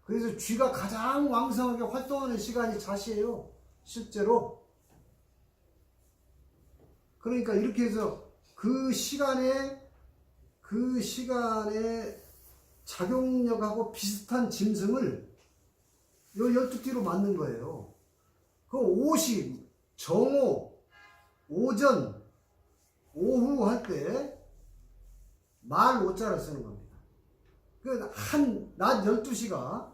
그래서 쥐가 가장 왕성하게 활동하는 시간이 자시예요. 실제로. 그러니까 이렇게 해서 그 시간에 작용력하고 비슷한 짐승을 요 12띠로 만든 거예요. 그 오시, 정오, 오전, 오후 할 때 말 오자를 쓰는 겁니다. 그 낮 12시가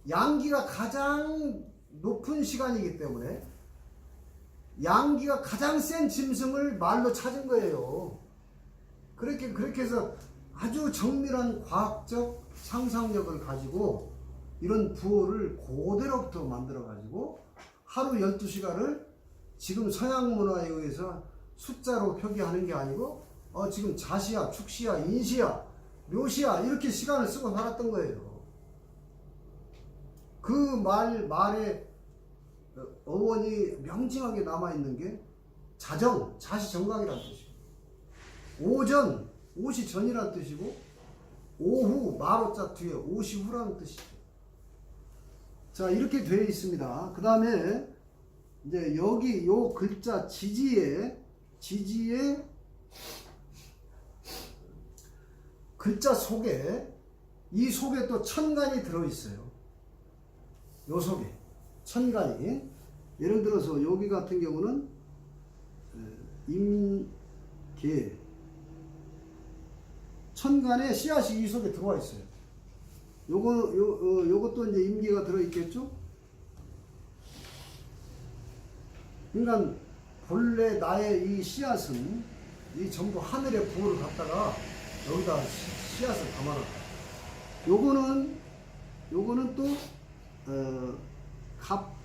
양기가 가장 높은 시간이기 때문에 양기가 가장 센 짐승을 말로 찾은 거예요. 그렇게 해서 아주 정밀한 과학적 상상력을 가지고 이런 부호를 그대로부터 만들어 가지고 하루 12시간을 지금 서양 문화에 의해서 숫자로 표기하는 게 아니고 지금 자시야, 축시야, 인시야, 묘시야 이렇게 시간을 쓰고 살았던 거예요. 그 말에 어원이 명징하게 남아있는 게 자시정각이라는 뜻이고, 오전, 오시 전이라는 뜻이고, 오후, 말오자 뒤에 오시 후라는 뜻이죠. 자, 이렇게 되어 있습니다. 그 다음에 이제 여기 요 글자 지지에 글자 속에, 이 속에 또 천간이 들어있어요. 요 속에 천간이, 예를 들어서 여기 같은 경우는 임계, 천간에 씨앗이 이 속에 들어와 있어요. 요것도 이제 임계가 들어있겠죠? 그러니까 본래 나의 이 씨앗은 이 전부 하늘의 부호를 갖다가 여기다 씨앗을 담아놨다. 요거는 또 갑,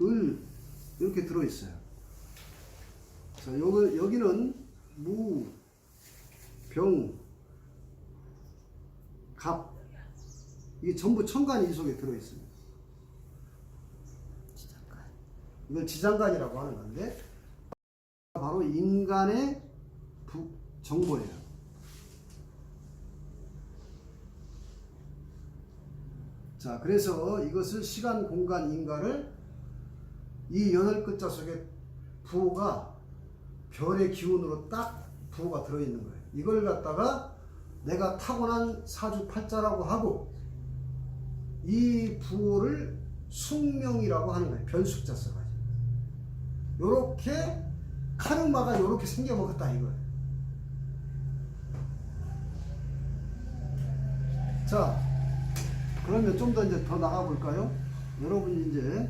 을 이렇게 들어있어요. 자, 여기는 무, 병, 갑, 이게 전부 천간이 이 속에 들어있습니다. 이걸 지장간이라고 하는 건데 바로 인간의 정보예요. 자, 그래서 이것을 시간, 공간, 인간을 이 8글자 속에 부호가 별의 기운으로 딱 부호가 들어있는 거예요. 이걸 갖다가 내가 타고난 사주팔자라고 하고 이 부호를 숙명이라고 하는 거예요. 별숫자 써가지고. 요렇게 카르마가 요렇게 생겨먹었다 이거예요. 자, 그러면 좀 더 이제 더 나가볼까요? 여러분이 이제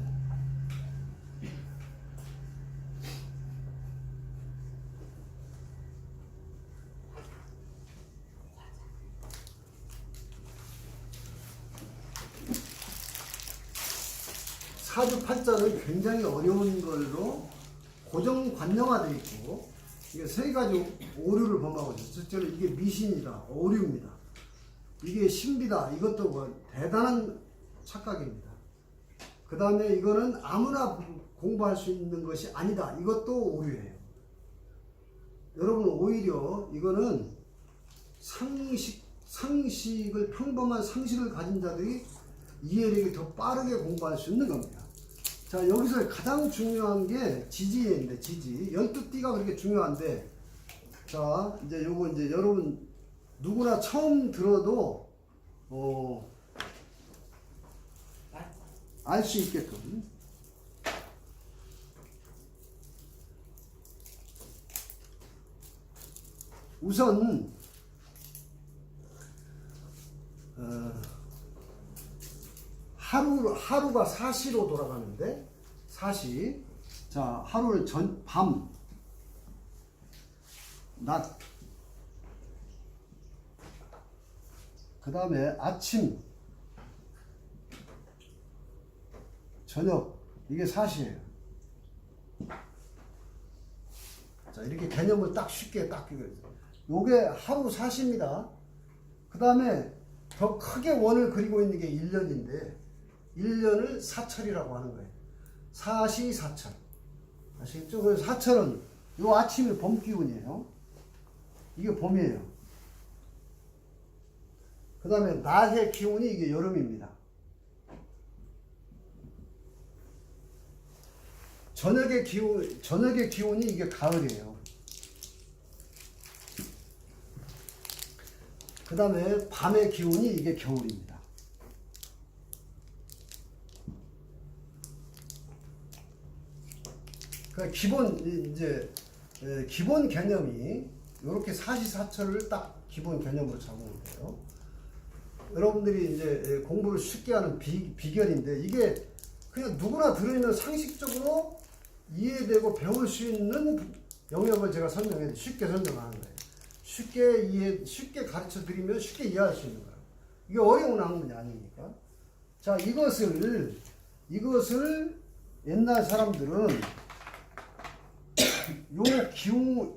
사주팔자는 굉장히 어려운 걸로 고정관념화되어 있고 이게 세 가지 오류를 범하고 있어요. 첫째로 이게 미신이다, 오류입니다. 이게 신비다, 이것도 뭐 대단한 착각입니다. 그 다음에 이거는 아무나 공부할 수 있는 것이 아니다, 이것도 오류예요. 여러분 오히려 이거는 상식을 평범한 상식을 가진 자들이 이해력이 더 빠르게 공부할 수 있는 겁니다. 자, 여기서 가장 중요한 게 지지인데, 지지. 12띠가 그렇게 중요한데, 자, 이제 요거 이제 여러분 누구나 처음 들어도, 알 수 있게끔. 우선, 하루가 사시로 돌아가는데, 사시. 자, 하루를 밤, 낮. 그 다음에 아침, 저녁. 이게 사시예요. 자, 이렇게 개념을 딱 쉽게 딱 요게 하루 사시입니다. 그 다음에 더 크게 원을 그리고 있는 게 1년인데 1년을 사철이라고 하는 거예요. 사시 사철. 아시겠죠? 그래서 사철은 요 아침이 봄 기운이에요. 이게 봄이에요. 그 다음에 낮의 기운이 이게 여름입니다. 저녁의 기운이 이게 가을이에요. 그 다음에 밤의 기운이 이게 겨울입니다. 그러니까 기본 개념이 이렇게 사시사철을 딱 기본 개념으로 잡으면 돼요. 여러분들이 이제 공부를 쉽게 하는 비결인데 이게 그냥 누구나 들으면 상식적으로 이해되고 배울 수 있는 영역을 제가 쉽게 설명하는 거예요. 쉽게 가르쳐 드리면 쉽게 이해할 수 있는 거예요. 이게 어려운 학문이 아니니까. 자, 이것을 옛날 사람들은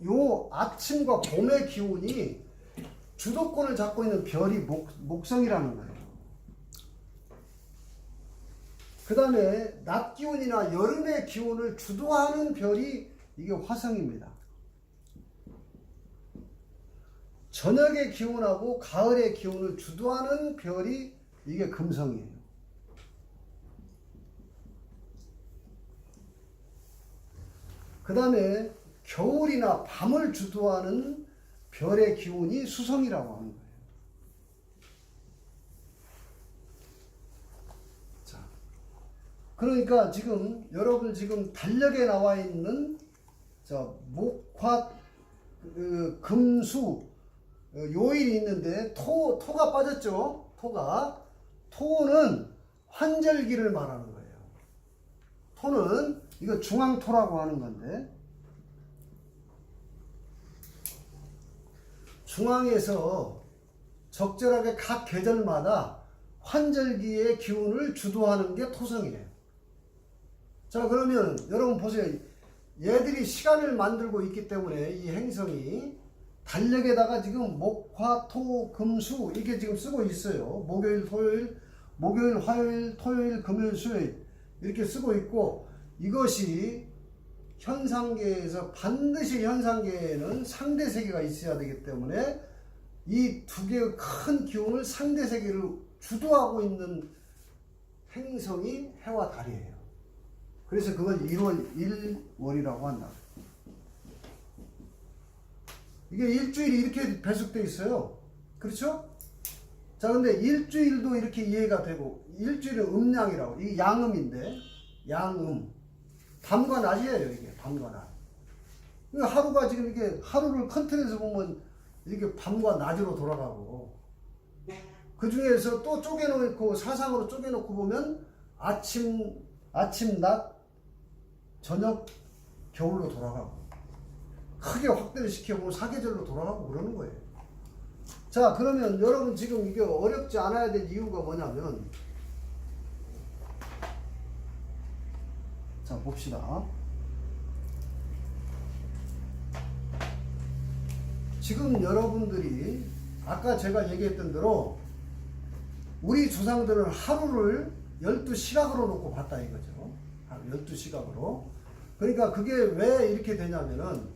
요 아침과 봄의 기운이 주도권을 잡고 있는 별이 목성이라는 거예요. 그 다음에 낮 기운이나 여름의 기운을 주도하는 별이 이게 화성입니다. 저녁의 기운하고 가을의 기운을 주도하는 별이 이게 금성이에요. 그 다음에 겨울이나 밤을 주도하는 별의 기운이 수성이라고 하는 거예요. 자, 그러니까 지금 여러분 달력에 나와 있는 목화 금수 요일이 있는데 토가 빠졌죠. 토는 환절기를 말하는 거예요. 토는 이거 중앙토라고 하는 건데 중앙에서 적절하게 각 계절마다 환절기의 기운을 주도하는 게 토성이에요. 자, 그러면 여러분 보세요. 얘들이 시간을 만들고 있기 때문에 이 행성이 달력에다가 지금 목, 화, 토, 금, 수 이렇게 지금 쓰고 있어요. 목요일, 화요일, 토요일, 금요일, 수요일 이렇게 쓰고 있고, 이것이 현상계에서 반드시 현상계에는 상대 세계가 있어야 되기 때문에 이 두 개의 큰 기운을 상대 세계를 주도하고 있는 행성이 해와 달이에요. 그래서 그걸 1월이라고 한다. 이게 일주일이 이렇게 배속되어 있어요. 그렇죠? 자, 근데 일주일도 이렇게 이해가 되고, 일주일은 음양이라고. 이게 양음인데, 양음. 밤과 낮이에요, 이게. 밤과 낮. 그러니까 하루가 지금 이게 하루를 컨트롤해서 보면 이렇게 밤과 낮으로 돌아가고, 그 중에서 또 쪼개놓고, 사상으로 쪼개놓고 보면 아침, 낮, 저녁, 겨울로 돌아가고, 크게 확대를 시켜보면 사계절로 돌아가고 그러는 거예요. 자, 그러면 여러분 지금 이게 어렵지 않아야 될 이유가 뭐냐면, 자, 봅시다. 지금 여러분들이 아까 제가 얘기했던 대로 우리 조상들은 하루를 12시각으로 놓고 봤다 이거죠. 12시각으로. 그러니까 그게 왜 이렇게 되냐면은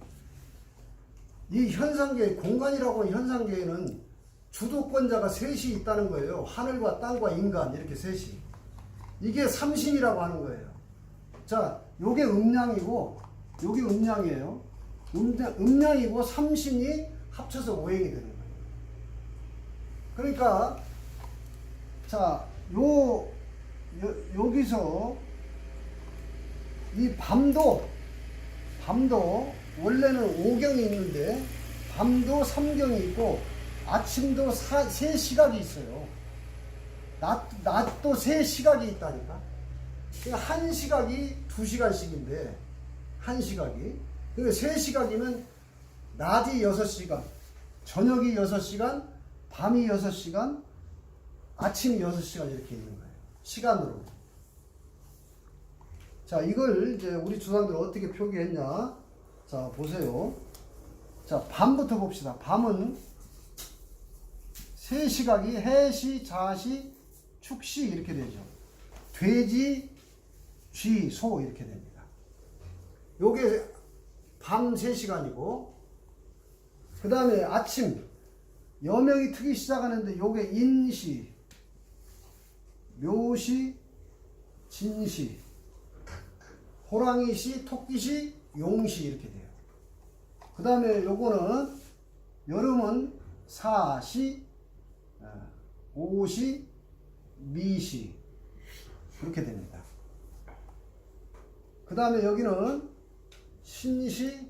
이 현상계, 공간이라고 하는 현상계에는 주도권자가 셋이 있다는 거예요. 하늘과 땅과 인간 이렇게 셋이. 이게 삼신이라고 하는 거예요. 자, 요게 음양이고 요게 음양이에요. 음양이고 삼신이 합쳐서 오행이 되는 거예요. 그러니까 자, 여기서 이 밤도 원래는 5경이 있는데 밤도 3경이 있고 아침도 3시각이 있어요. 낮도 3시각이 있다니까. 그러니까 1시각이 2시간씩인데 1시각이. 그러니까 3시각이면 낮이 6시간, 저녁이 6시간, 밤이 6시간, 아침이 6시간 이렇게 있는 거예요. 시간으로. 자, 이걸 이제 우리 조상들 어떻게 표기했냐. 자, 보세요. 자, 밤부터 봅시다. 밤은 3시각이 해시, 자시, 축시 이렇게 되죠. 돼지, 쥐, 소 이렇게 됩니다. 요게 밤 3시간이고, 그 다음에 아침 여명이 트기 시작하는데 요게 인시, 묘시, 진시, 호랑이시, 토끼시, 용시 이렇게 돼요. 그 다음에 요거는 여름은 사시, 오시, 미시 그렇게 됩니다. 그 다음에 여기는 신시,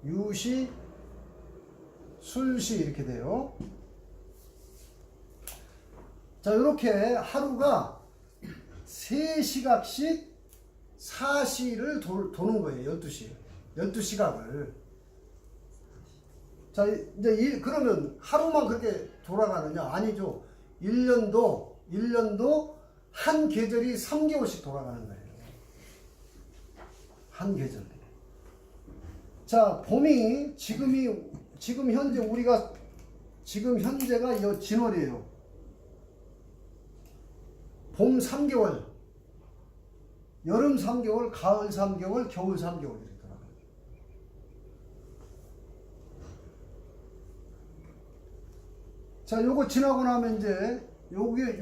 유시, 술시 이렇게 돼요. 자, 이렇게 하루가 3시각씩 4시를 도는 거예요. 12시각을. 자, 이제 그러면 하루만 그렇게 돌아가느냐? 아니죠. 1년도 한 계절이 3개월씩 돌아가는 거예요. 한 계절. 자, 봄이 지금 현재 우리가 지금 현재가 진월이에요. 봄 3개월, 여름 3개월, 가을 3개월, 겨울 3개월 이렇게 돌아가요. 자, 요거 지나고 나면 이제 요게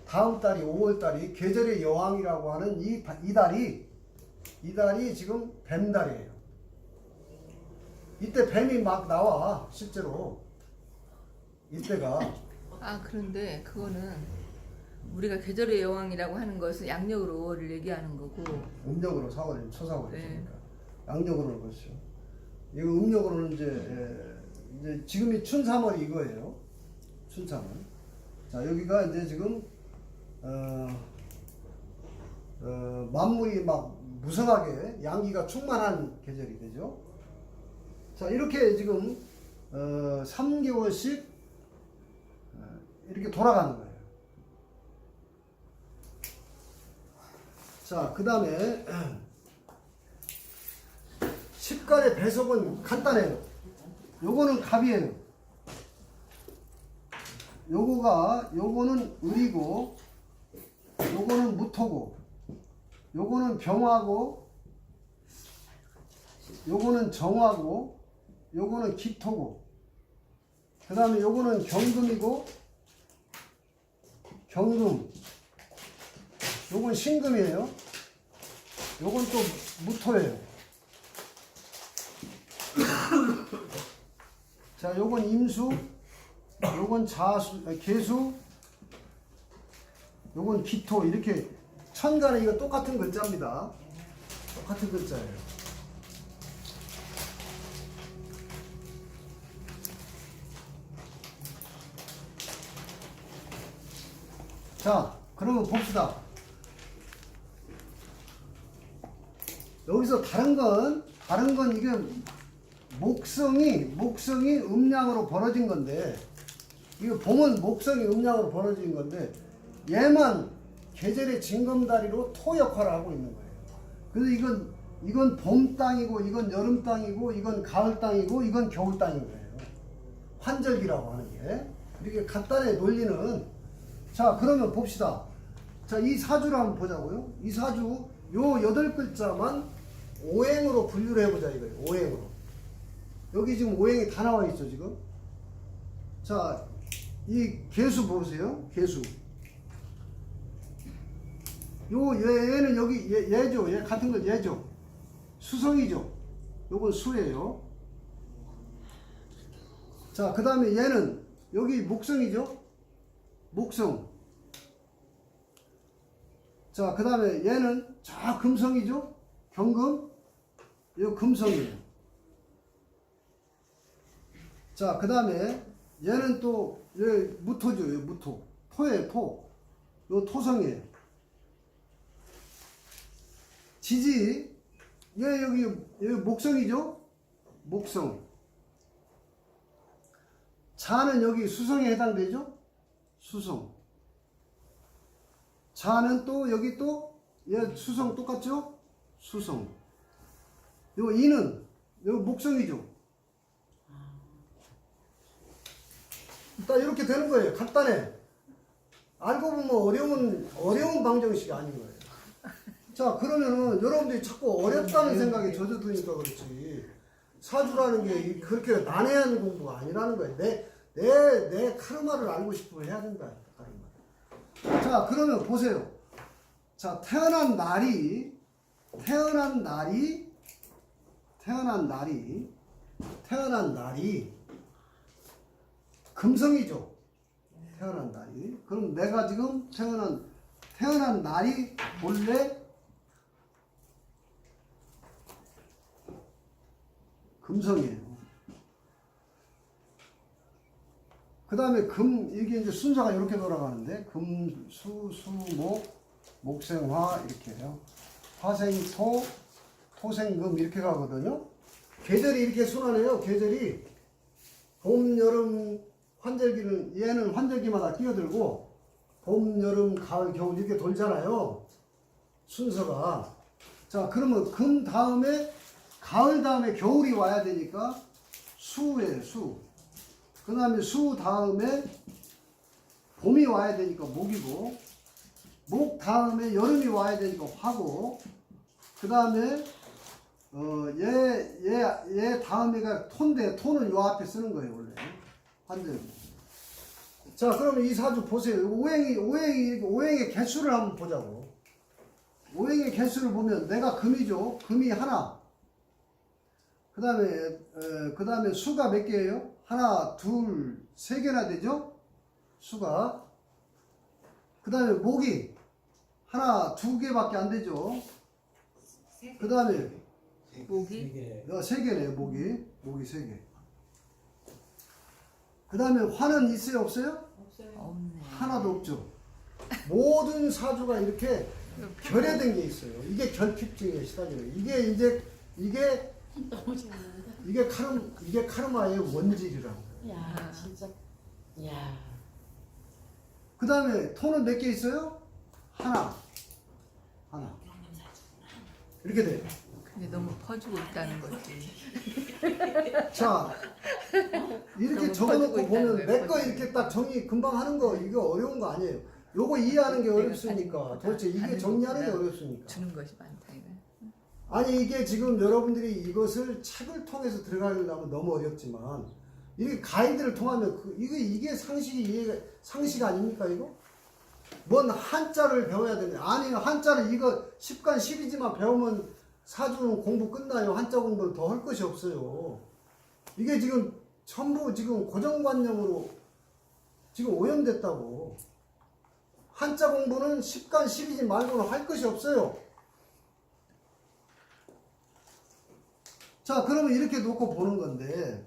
다음 달이 5월 달이 계절의 여왕이라고 하는 이 달이 지금 뱀달이에요. 이때 뱀이 막 나와 실제로 이때가. 그런데 그거는 우리가 계절의 여왕이라고 하는 것은 양력으로 5월을 얘기하는 거고 음력으로 4월, 초사월이니까. 네. 양력으로는 그렇죠. 이거 음력으로는 이제 지금이 춘3월이 이거예요. 춘3월. 자, 여기가 이제 지금 만물이 막 무성하게 양기가 충만한 계절이 되죠. 자, 이렇게 지금 3개월씩 이렇게 돌아가는 거예요. 자, 그 다음에 10간의 배속은 간단해요. 요거는 갑이에요. 요거는 을이고, 요거는 무토고, 요거는 병화고, 요거는 정화고, 요거는 기토고, 그 다음에 요거는 경금이고, 경금, 요건 신금이에요. 요건 또 무토예요. 자, 요건 임수, 요건 자수, 계수, 요건 기토. 이렇게 천간에 이거 똑같은 글자입니다. 똑같은 글자예요. 자, 그러면 봅시다. 여기서 다른 건 이게 목성이 음양으로 벌어진 건데, 이거 봄은 목성이 음양으로 벌어진 건데, 얘만 계절의 징검다리로 토 역할을 하고 있는 거예요. 그래서 이건 봄 땅이고, 이건 여름 땅이고, 이건 가을 땅이고, 이건 겨울 땅인 거예요. 환절기라고 하는 게. 이렇게 간단히 논리는. 자, 그러면 봅시다. 자, 이 사주를 한번 보자고요. 이 사주, 요 8글자만 오행으로 분류를 해보자 이거예요. 오행으로. 여기 지금 오행이 다 나와 있죠, 지금. 자, 이 개수 보세요. 개수. 얘는 여기, 얘죠. 얘 같은 건 얘죠. 수성이죠. 요건 수예요. 자, 그 다음에 얘는 여기 목성이죠. 목성. 자, 그 다음에 얘는 저 금성이죠. 경금. 이거 금성이에요. 자, 그 다음에 얘는 또 얘 무토죠. 얘 무토. 토예요. 토. 요 토성이에요. 지지. 얘 여기 목성이죠. 목성. 자는 여기 수성에 해당되죠. 수성. 자는 또 여기 또 얘 수성 똑같죠? 수성. 요 이는 요 목성이죠. 딱 이렇게 되는 거예요. 간단해. 알고 보면 어려운 방정식이 아닌 거예요. 자, 그러면은 여러분들이 자꾸 어렵다는 생각에 젖어드니까 그렇지. 사주라는 게 그렇게 난해한 공부가 아니라는 거예요. 내 카르마를 알고 싶으면 해야 된다. 카르마. 자, 그러면 보세요. 자, 태어난 날이 금성이죠. 태어난 날이. 그럼 내가 지금 태어난 날이 본래 금성이에요. 그 다음에 이게 이제 순서가 이렇게 돌아가는데, 금, 수, 목, 화, 이렇게 해요. 화생, 토생, 금, 이렇게 가거든요. 계절이 이렇게 순환해요. 계절이. 봄, 여름, 환절기는, 얘는 환절기마다 끼어들고, 봄, 여름, 가을, 겨울 이렇게 돌잖아요. 순서가. 자, 그러면 금 다음에, 가을 다음에 겨울이 와야 되니까, 수예요, 수. 그 다음에 수 다음에 봄이 와야 되니까 목이고, 목 다음에 여름이 와야 되니까 화고, 그 다음에 얘 다음에가 토인데, 토는 요 앞에 쓰는 거예요, 원래. 환절. 자, 그러면 이 사주 보세요. 오행의 개수를 한번 보자고. 오행의 개수를 보면 내가 금이죠. 금이 하나. 그 다음에 수가 몇 개예요? 하나, 둘, 세 개나 되죠? 수가. 그 다음에 목이 하나, 두 개밖에 안 되죠? 그 다음에 목이 세 개네요, 목이. 목이 세 개. 그 다음에 화는 있어요, 없어요? 없네. 하나도 없죠. 모든 사주가 이렇게 결여된 게 있어요. 이게 결핍증에 시달려요. 이게 카르마의 원질이라고. 야, 진짜. 야. 그 다음에 토는 몇 개 있어요? 하나. 이렇게 돼요. 근데 너무 퍼주고 있다는 거지. 자, 이렇게 너무 적어놓고 퍼지고 보면 있다는 내 거예요, 거 퍼지고. 이렇게 딱 정리 금방 하는 거 이거 어려운 거 아니에요. 요거 이해하는 게 어렵습니까? 도대체 이게 정리하는 게 어렵습니까? 주는 것이 많다 이거. 아니 이게 지금 여러분들이 이것을 책을 통해서 들어가려면 너무 어렵지만 이렇게 가이드를 통하면 이게 상식 아닙니까 이거? 뭔 한자를 배워야 되는데 아니 한자를 이거 10간 10이지만 배우면 사주는 공부 끝나요. 한자 공부를 더 할 것이 없어요. 이게 지금 전부 지금 고정관념으로 지금 오염됐다고. 한자 공부는 10간 10이지 말고는 할 것이 없어요. 자, 그러면 이렇게 놓고 보는 건데,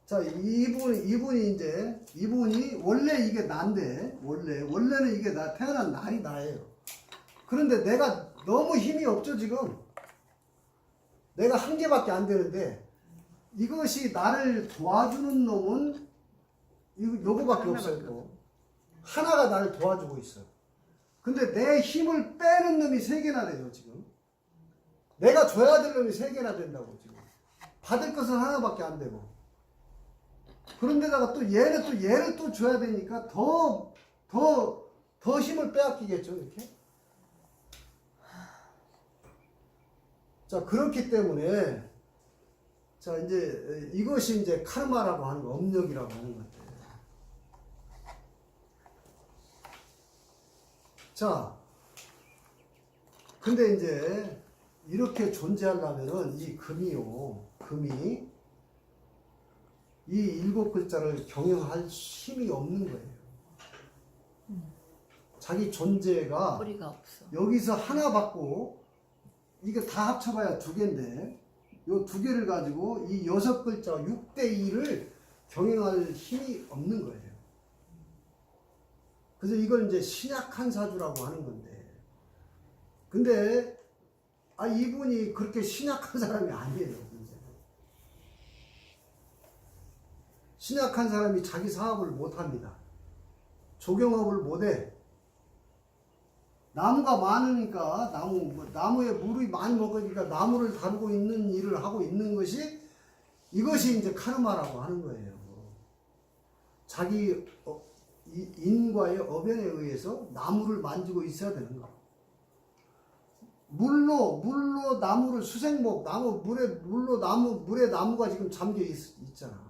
자, 이분이 원래 이게 난데, 원래는 이게 태어난 날이 나예요. 그런데 내가 너무 힘이 없죠, 지금. 내가 한 개밖에 안 되는데, 이것이 나를 도와주는 놈은 요거밖에 없어요. 또. 하나가 나를 도와주고 있어요. 근데 내 힘을 빼는 놈이 3개나 돼요, 지금. 내가 줘야 될 놈이 3개나 된다고, 지금. 받을 것은 하나밖에 안 되고. 그런데다가 또 얘를 또 줘야 되니까 더 힘을 빼앗기겠죠, 이렇게. 자, 그렇기 때문에, 자, 이제, 이것이 이제 카르마라고 하는 거, 업력이라고 하는 건데. 자, 근데 이제, 이렇게 존재하려면은 이 금이 이 7글자를 경영할 힘이 없는 거예요. 자기 존재가 뿌리가 없어. 여기서 하나 받고 이게 다 합쳐봐야 2개인데 요 2개를 가지고 이 6글자 6대2를 경영할 힘이 없는 거예요. 그래서 이걸 이제 신약한 사주라고 하는 건데 근데 이분이 그렇게 신약한 사람이 아니에요. 신약한 사람이 자기 사업을 못합니다. 조경업을 못해. 나무가 많으니까 나무에 물이 많이 먹으니까 나무를 다루고 있는 일을 하고 있는 것이 이것이 이제 카르마라고 하는 거예요. 자기 인과의 어변에 의해서 나무를 만지고 있어야 되는 거. 물로 나무를 수생목 물에 나무가 지금 잠겨 있잖아.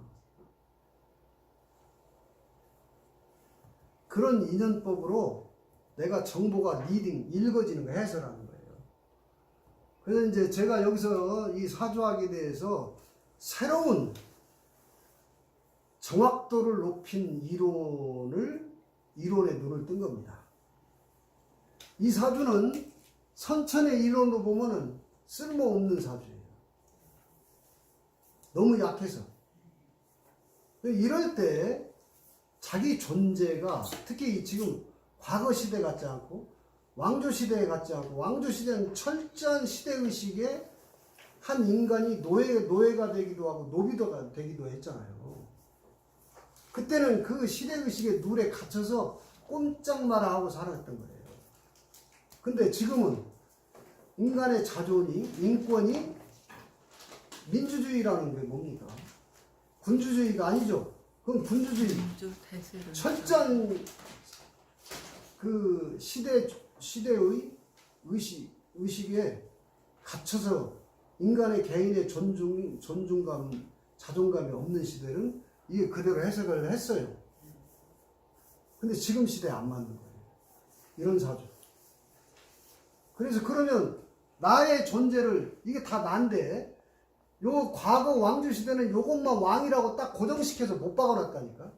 그런 인연법으로 내가 정보가 읽어지는 거 해설하는 거예요. 그래서 이제 제가 여기서 이 사주학에 대해서 새로운 정확도를 높인 이론에 눈을 뜬 겁니다. 이 사주는 선천의 이론으로 보면은 쓸모없는 사주예요. 너무 약해서. 이럴 때 자기 존재가 특히 지금 과거 시대 같지 않고 왕조 시대에 같지 않고 왕조 시대는 철저한 시대의식에 한 인간이 노예가 되기도 하고 노비도가 되기도 했잖아요. 그때는 그 시대의식의 룰에 갇혀서 꼼짝 마라 하고 살았던 거예요. 근데 지금은 인간의 자존이, 인권이 민주주의라는 게 뭡니까? 군주주의가 아니죠. 그건 군주주의. 철저한 그 시대의 의식에 갇혀서 인간의 개인의 존중감, 자존감이 없는 시대는 이게 그대로 해석을 했어요. 근데 지금 시대에 안 맞는 거예요. 이런 사주. 그래서 그러면 나의 존재를 이게 다 난데 요 과거 왕조 시대는 요것만 왕이라고 딱 고정시켜서 못 박아놨다니까.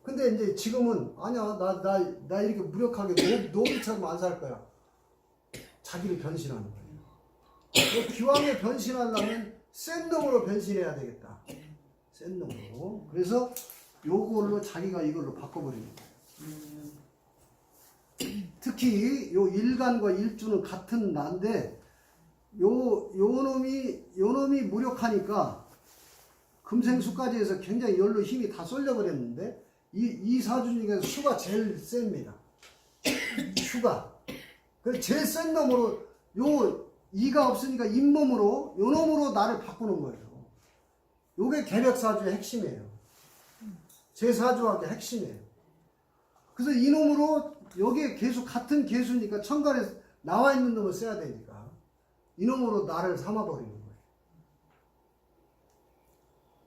근데 이제 지금은 아니야 나 이렇게 무력하게 노비처럼 안 살 거야. 자기를 변신하는 거예요. 기왕에 변신하려면 센 놈으로 변신해야 되겠다. 센 놈으로. 그래서 요걸로 자기가 이걸로 바꿔버리는 거예요. 특히 요 일간과 일주는 같은 난데 요 놈이 무력하니까 금생수까지 해서 굉장히 열로 힘이 다 쏠려버렸는데 이 사주 중에서 수가 제일 셉니다. 수가. 그래서 제일 센 놈으로 요 이가 없으니까 잇몸으로 요 놈으로 나를 바꾸는 거예요. 요게 개벽사주의 핵심이에요. 제 사주학의 핵심이에요. 그래서 이놈으로 여기에 개수 같은 개수니까 천간에 나와 있는 놈을 써야 되니까 이놈으로 나를 삼아버리는 거예요.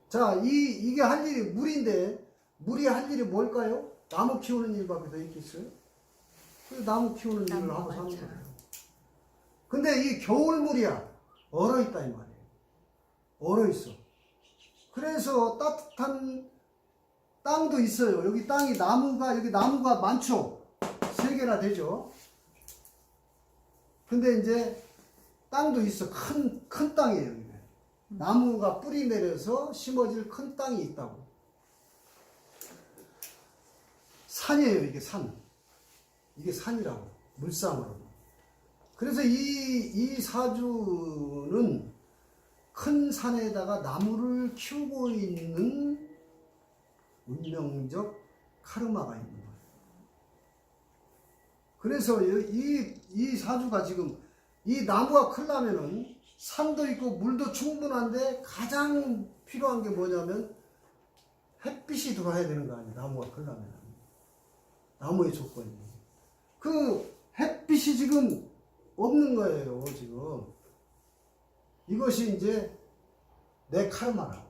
자, 이게 할 일이 물인데 물이 할 일이 뭘까요? 나무 키우는 일밖에 더 있겠어요? 그래서 나무 키우는 일을 하고 사는 맞아. 거예요. 근데 이 겨울물이야. 얼어있다 이 말이에요. 얼어있어. 그래서 따뜻한 땅도 있어요. 여기 땅이 여기 나무가 많죠? 3개나 되죠? 근데 이제 땅도 있어. 큰 땅이에요. 이게. 나무가 뿌리 내려서 심어질 큰 땅이 있다고. 산이에요. 이게 산. 이게 산이라고. 물상으로. 그래서 이 사주는 큰 산에다가 나무를 키우고 있는 운명적 카르마가 있는 거예요. 그래서 이 사주가 지금 이 나무가 크려면은 산도 있고 물도 충분한데 가장 필요한 게 뭐냐면 햇빛이 들어와야 되는 거 아니에요. 나무가 크려면. 나무의 조건이. 그 햇빛이 지금 없는 거예요. 지금. 이것이 이제 내 카르마라고.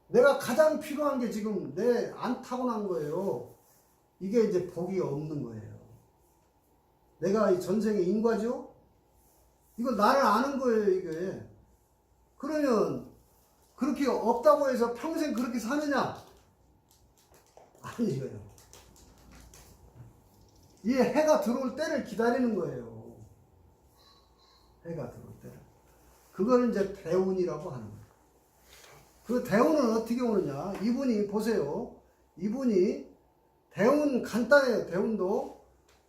내가 가장 필요한 게 지금 안 타고난 거예요. 이게 이제 복이 없는 거예요. 내가 이 전생의 인과죠? 이거 나를 아는 거예요, 이게. 그러면 그렇게 없다고 해서 평생 그렇게 사느냐? 아니에요. 이 해가 들어올 때를 기다리는 거예요. 해가 들어올 때를. 그걸 이제 대운이라고 하는 거예요. 그 대운은 어떻게 오느냐? 이분이 보세요. 이분이 대운 간단해요. 대운도.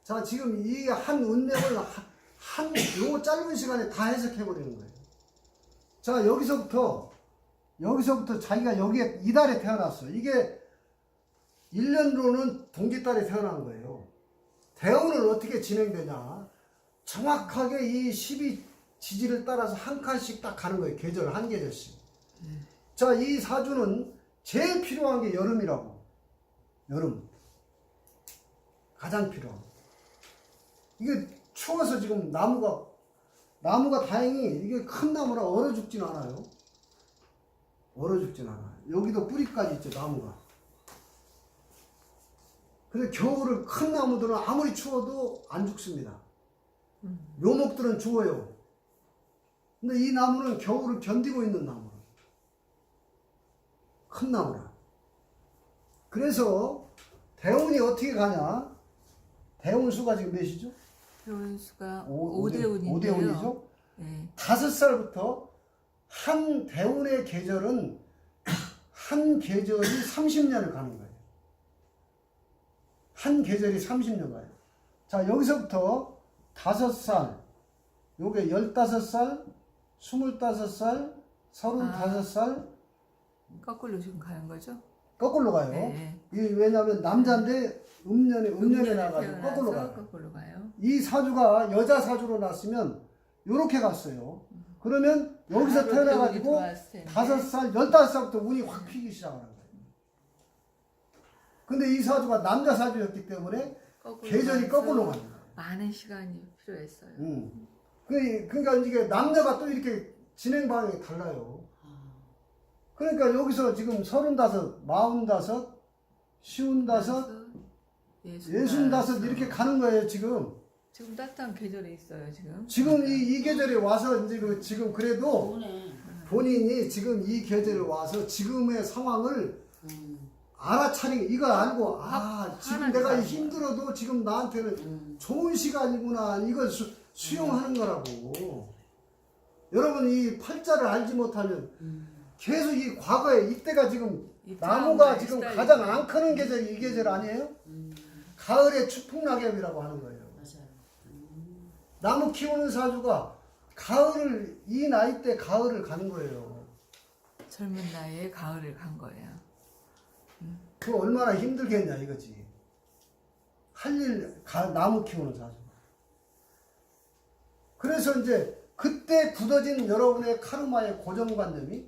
자, 지금 이 한 운명을 요 짧은 시간에 다 해석해 버리는 거예요. 자, 여기서부터 자기가 여기에 이달에 태어났어. 이게 1년으로는 동기달에 태어난 거예요. 대운은 어떻게 진행되냐? 정확하게 이 12지지를 따라서 한 칸씩 딱 가는 거예요. 계절, 한 계절씩. 자, 이 사주는 제일 필요한 게 여름이라고. 여름. 가장 필요한. 이게 추워서 지금 나무가 다행히 이게 큰 나무라 얼어 죽진 않아요. 얼어 죽진 않아요. 여기도 뿌리까지 있죠, 나무가. 근데 겨울을 큰 나무들은 아무리 추워도 안 죽습니다. 묘목들은 죽어요. 근데 이 나무는 겨울을 견디고 있는 나무. 큰 나무라. 그래서 대운이 어떻게 가냐? 대운수가 지금 몇이죠? 대운수가 5대 5대 운인데요. 5이죠? 네. 5살부터 한 대운의 계절은 한 계절이 30년을 가는 거예요. 한 계절이 30년 가요. 자, 여기서부터 5살, 요게 15살, 25살, 35살, 거꾸로 지금 가는 거죠? 거꾸로 가요. 네. 왜냐하면 남자인데 음년에 나가지고 거꾸로 가요. 거꾸로 가요. 이 사주가 여자 사주로 났으면 요렇게 갔어요. 그러면 여기서 바로 태어나가지고 대운이 들어왔을 텐데. 5살, 15살부터 운이 확 피기 시작하는 거예요. 근데 이 사주가 남자 사주였기 때문에 계절이 가서 거꾸로 가는 거예요. 많은 시간이 필요했어요. 그러니까 이게 남녀가 또 이렇게 진행 방향이 달라요. 그러니까 여기서 지금 35, 45, 55, 65 이렇게 가는 거예요, 지금. 지금 따뜻한 계절에 있어요, 지금. 지금 이 계절에 와서 이제 지금 그래도 오네. 본인이 지금 이 계절에 와서 지금의 상황을 알아차리고 이걸 알고 지금 화나는 내가 거야. 힘들어도 지금 나한테는 좋은 시간이구나 이걸 수용하는 거라고. 여러분 이 팔자를 알지 못하면 계속 이 과거에 이때가 지금 나무가 지금 가장 안 크는 계절이 이 계절 아니에요? 가을의 추풍낙엽이라고 하는 거예요. 맞아요. 나무 키우는 사주가 가을을 이 나이 때 가을을 가는 거예요. 젊은 나이에 가을을 간 거예요. 그 얼마나 힘들겠냐 이거지. 할 일 나무 키우는 사주. 그래서 이제 그때 굳어진 여러분의 카르마의 고정관념이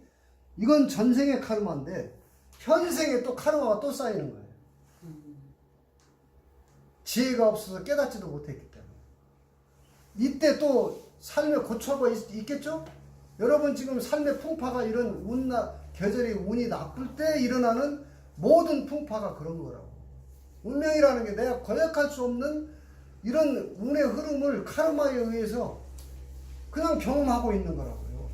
이건 전생의 카르마인데 현생에 또 카르마가 또 쌓이는 거예요. 지혜가 없어서 깨닫지도 못했기 때문에. 이때 또 삶에 고초가 있겠죠? 여러분 지금 삶의 풍파가 이런 계절이 운이 나쁠 때 일어나는 모든 풍파가 그런 거라고. 운명이라는 게 내가 거역할 수 없는 이런 운의 흐름을 카르마에 의해서 그냥 경험하고 있는 거라고요.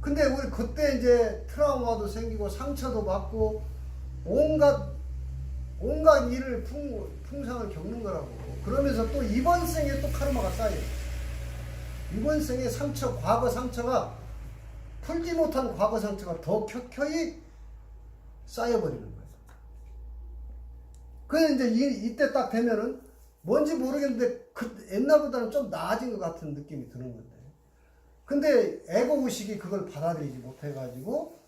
근데 우리 그때 이제 트라우마도 생기고 상처도 받고 온갖 일을 풍상을 겪는 거라고. 그러면서 또 이번 생에 또 카르마가 쌓여요. 이번 생에 상처, 과거 상처가 풀지 못한 과거 상처가 더 켜켜이 쌓여버리는 거예요. 그래서 이제 이때 딱 되면은 뭔지 모르겠는데 옛날보다는 좀 나아진 것 같은 느낌이 드는 건데. 근데 에고 의식이 그걸 받아들이지 못해가지고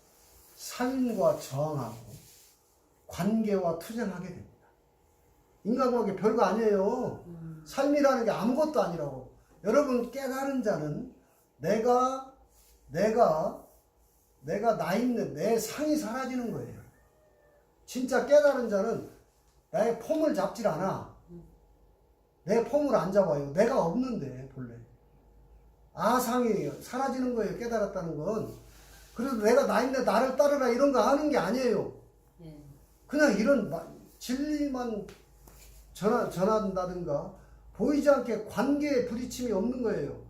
삶과 저항하고 관계와 투쟁하게 됩니다. 인간관계 별거 아니에요. 삶이라는 게 아무것도 아니라고. 여러분 깨달은 자는 내가 나 있는 내 상이 사라지는 거예요. 진짜 깨달은 자는 나의 폼을 잡질 않아. 내 폼을 안 잡아요. 내가 없는데 본래. 아상이 사라지는 거예요. 깨달았다는 건. 그래서 내가 나 있는데 나를 따르라 이런 거 하는 게 아니에요. 그냥 이런 진리만 전한다든가 보이지 않게 관계에 부딪힘이 없는 거예요.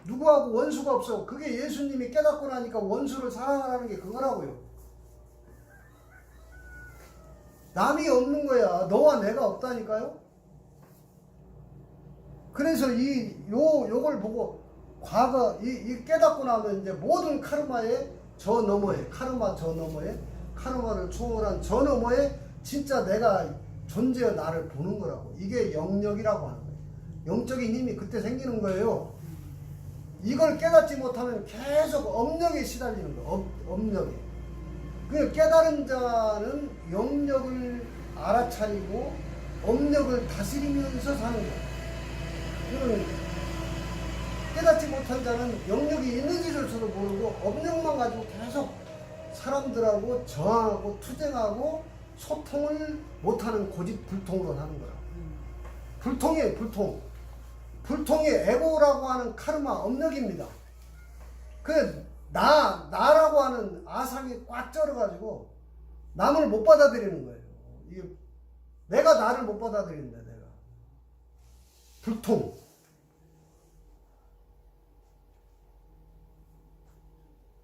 누구하고 원수가 없어. 그게 예수님이 깨닫고 나니까 원수를 사랑하라는 게 그거라고요. 남이 없는 거야. 너와 내가 없다니까요. 그래서 요걸 보고 과거 이 깨닫고 나면 이제 모든 카르마의 저 너머에 카르마를 초월한 저 너머에 진짜 내가 존재의 나를 보는 거라고. 이게 영역이라고 하는 거예요. 영적인 힘이 그때 생기는 거예요. 이걸 깨닫지 못하면 계속 업력에 시달리는 거예요. 업력에. 그 깨달은 자는 영역을 알아차리고 업력을 다스리면서 사는 거예요. 깨닫지 못한 자는 영역이 있는지조차도 모르고 업력만 가지고 계속 사람들하고 저항하고 투쟁하고 소통을 못하는 고집불통으로 사는 거라고. 불통이에요. 불통이 에고라고 하는 카르마 업력입니다. 나라고 하는 아상이 꽉 쩔어가지고 남을 못 받아들이는 거예요. 내가 나를 못 받아들인다. 내가 불통.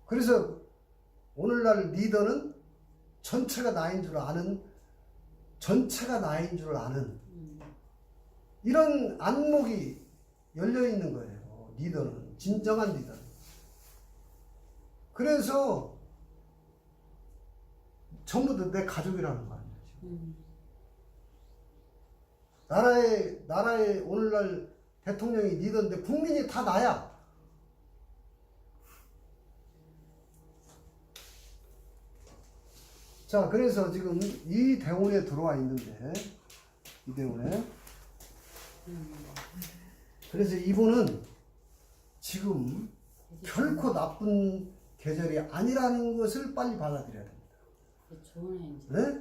그래서 오늘날 리더는 전체가 나인 줄 아는 이런 안목이 열려있는 거예요. 리더는 진정한 리더는. 그래서 전부 다 내 가족이라는 거 아니에요. 나라의 오늘날 대통령이 리더인데 국민이 다 나야. 자, 그래서 지금 이 대운에 들어와 있는데, 이 대운에. 그래서 이분은 지금 결코 나쁜 계절이 아니라는 것을 빨리 받아들여야 됩니다. 네?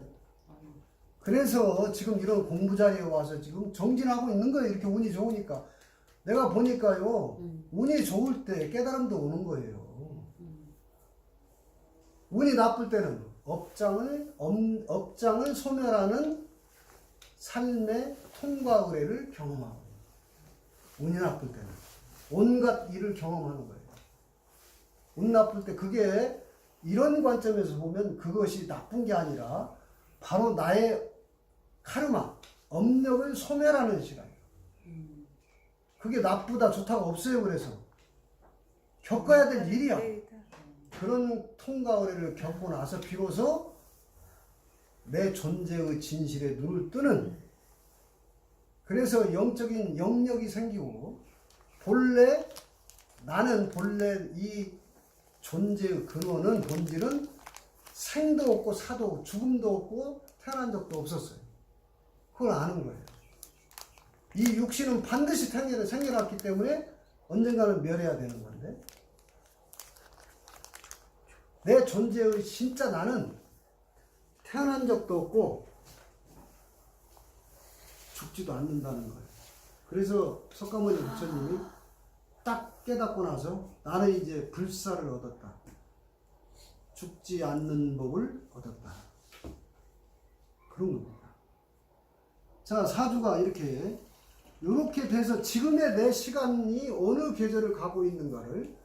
그래서 지금 이런 공부 자리에 와서 지금 정진하고 있는 거예요. 이렇게 운이 좋으니까. 내가 보니까요, 운이 좋을 때 깨달음도 오는 거예요. 운이 나쁠 때는 업장을 소멸하는 삶의 통과 의례를 경험하고, 운이 나쁠 때는 온갖 일을 경험하는 거예요. 운 나쁠 때 그게 이런 관점에서 보면 그것이 나쁜 게 아니라 바로 나의 카르마, 업력을 소멸하는 시간이에요. 그게 나쁘다 좋다가 없어요. 그래서 겪어야 될 일이야. 그런 통과 의례를 겪고 나서 비로소 내 존재의 진실에 눈을 뜨는, 그래서 영적인 영역이 생기고 나는 본래 이 존재의 근원은 본질은 생도 없고 사도 없고 죽음도 없고 태어난 적도 없었어요. 그걸 아는 거예요. 이 육신은 반드시 생겨났기 때문에 언젠가는 멸해야 되는 건데 내 존재의 진짜 나는 태어난 적도 없고 죽지도 않는다는 거예요. 그래서 석가모니 부처님이 딱 깨닫고 나서 나는 이제 불사를 얻었다. 죽지 않는 법을 얻었다. 그런 겁니다. 자, 사주가 이렇게 돼서 지금의 내 시간이 어느 계절을 가고 있는가를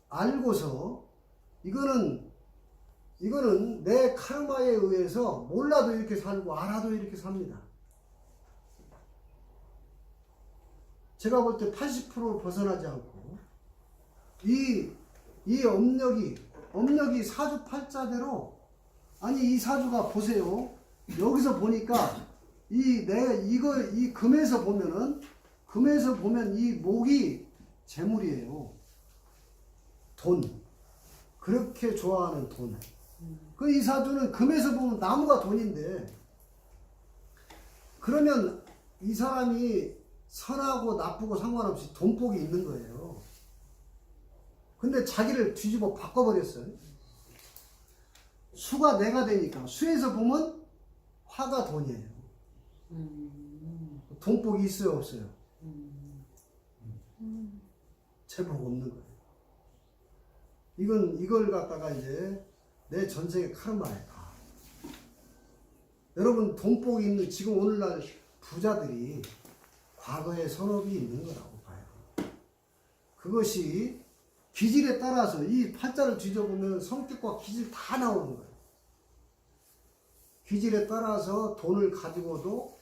알고서 이거는 내 카르마에 의해서 몰라도 이렇게 살고 알아도 이렇게 삽니다. 제가 볼 때 80%를 벗어나지 않고 이 업력이 사주 팔자대로 아니 이 사주가 보세요. 여기서 보니까 이 금에서 보면 이 목이 재물이에요. 돈. 그렇게 좋아하는 돈. 그 이 사주는 금에서 보면 나무가 돈인데 그러면 이 사람이 선하고 나쁘고 상관없이 돈복이 있는 거예요. 근데 자기를 뒤집어 바꿔버렸어요. 수가 내가 되니까 수에서 보면 화가 돈이에요. 돈복이 있어요 없어요? 제복 없는 거예요. 이걸 갖다가 이제 내 전생의 카르마에 다. 여러분 돈복이 있는 지금 오늘날 부자들이 과거에 선업이 있는 거라고 봐요. 그것이 기질에 따라서 이 팔자를 뒤져보면 성격과 기질 다 나오는 거예요. 기질에 따라서 돈을 가지고도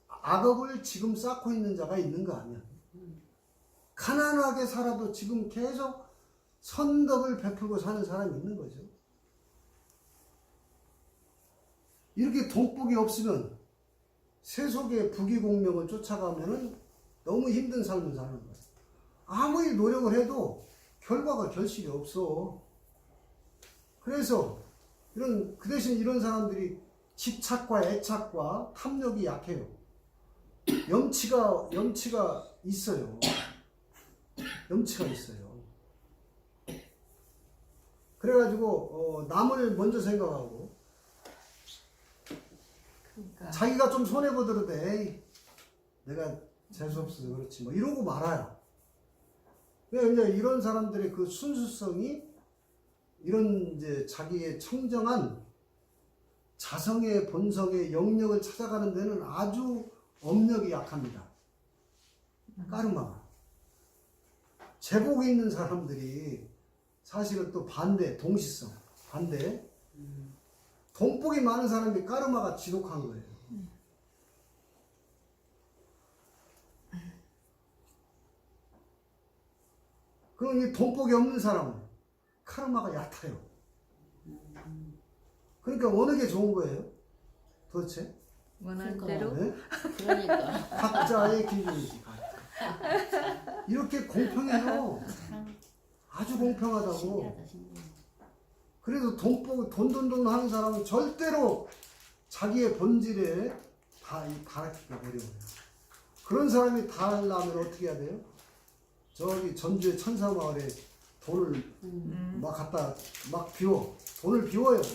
악업을 지금 쌓고 있는 자가 있는가 하면 가난하게 살아도 지금 계속 선덕을 베풀고 사는 사람이 있는 거죠. 이렇게 돈복이 없으면 세속의 부귀공명을 쫓아가면은 너무 힘든 삶을 사는 거예요. 아무리 노력을 해도 결과가 결실이 없어. 그래서 그 대신 이런 사람들이 집착과 애착과 탐욕이 약해요. 염치가 있어요. 염치가 있어요. 그래가지고 남을 먼저 생각하고 그러니까. 자기가 좀 손해보더라도 에이 내가 재수없어서 그렇지 뭐 이러고 말아요. 그러니까 이제 이런 사람들의 그 순수성이 이런 이제 자기의 청정한 자성의 본성의 영역을 찾아가는 데는 아주 업력이 약합니다. 까르마가. 제복이 있는 사람들이 사실은 또 반대, 동시성, 반대. 돈복이 많은 사람이 까르마가 지독한 거예요. 그럼 이 돈복이 없는 사람은 카르마가 얕아요. 그러니까 어느 게 좋은 거예요? 도대체? 원하는 그러니까. 대로. 네? 그러니까 각자의 기준이지. 각자. 이렇게 공평해요. 아주 공평하다고. 신기하다, 신기해. 그래서 돈 하는 사람은 절대로 자기의 본질에 달아키기가 어려워요. 그런 사람이 달라면 어떻게 해야 돼요? 저기 전주의 천사마을에 돈을 막 갖다 막 돈을 비워요. 막.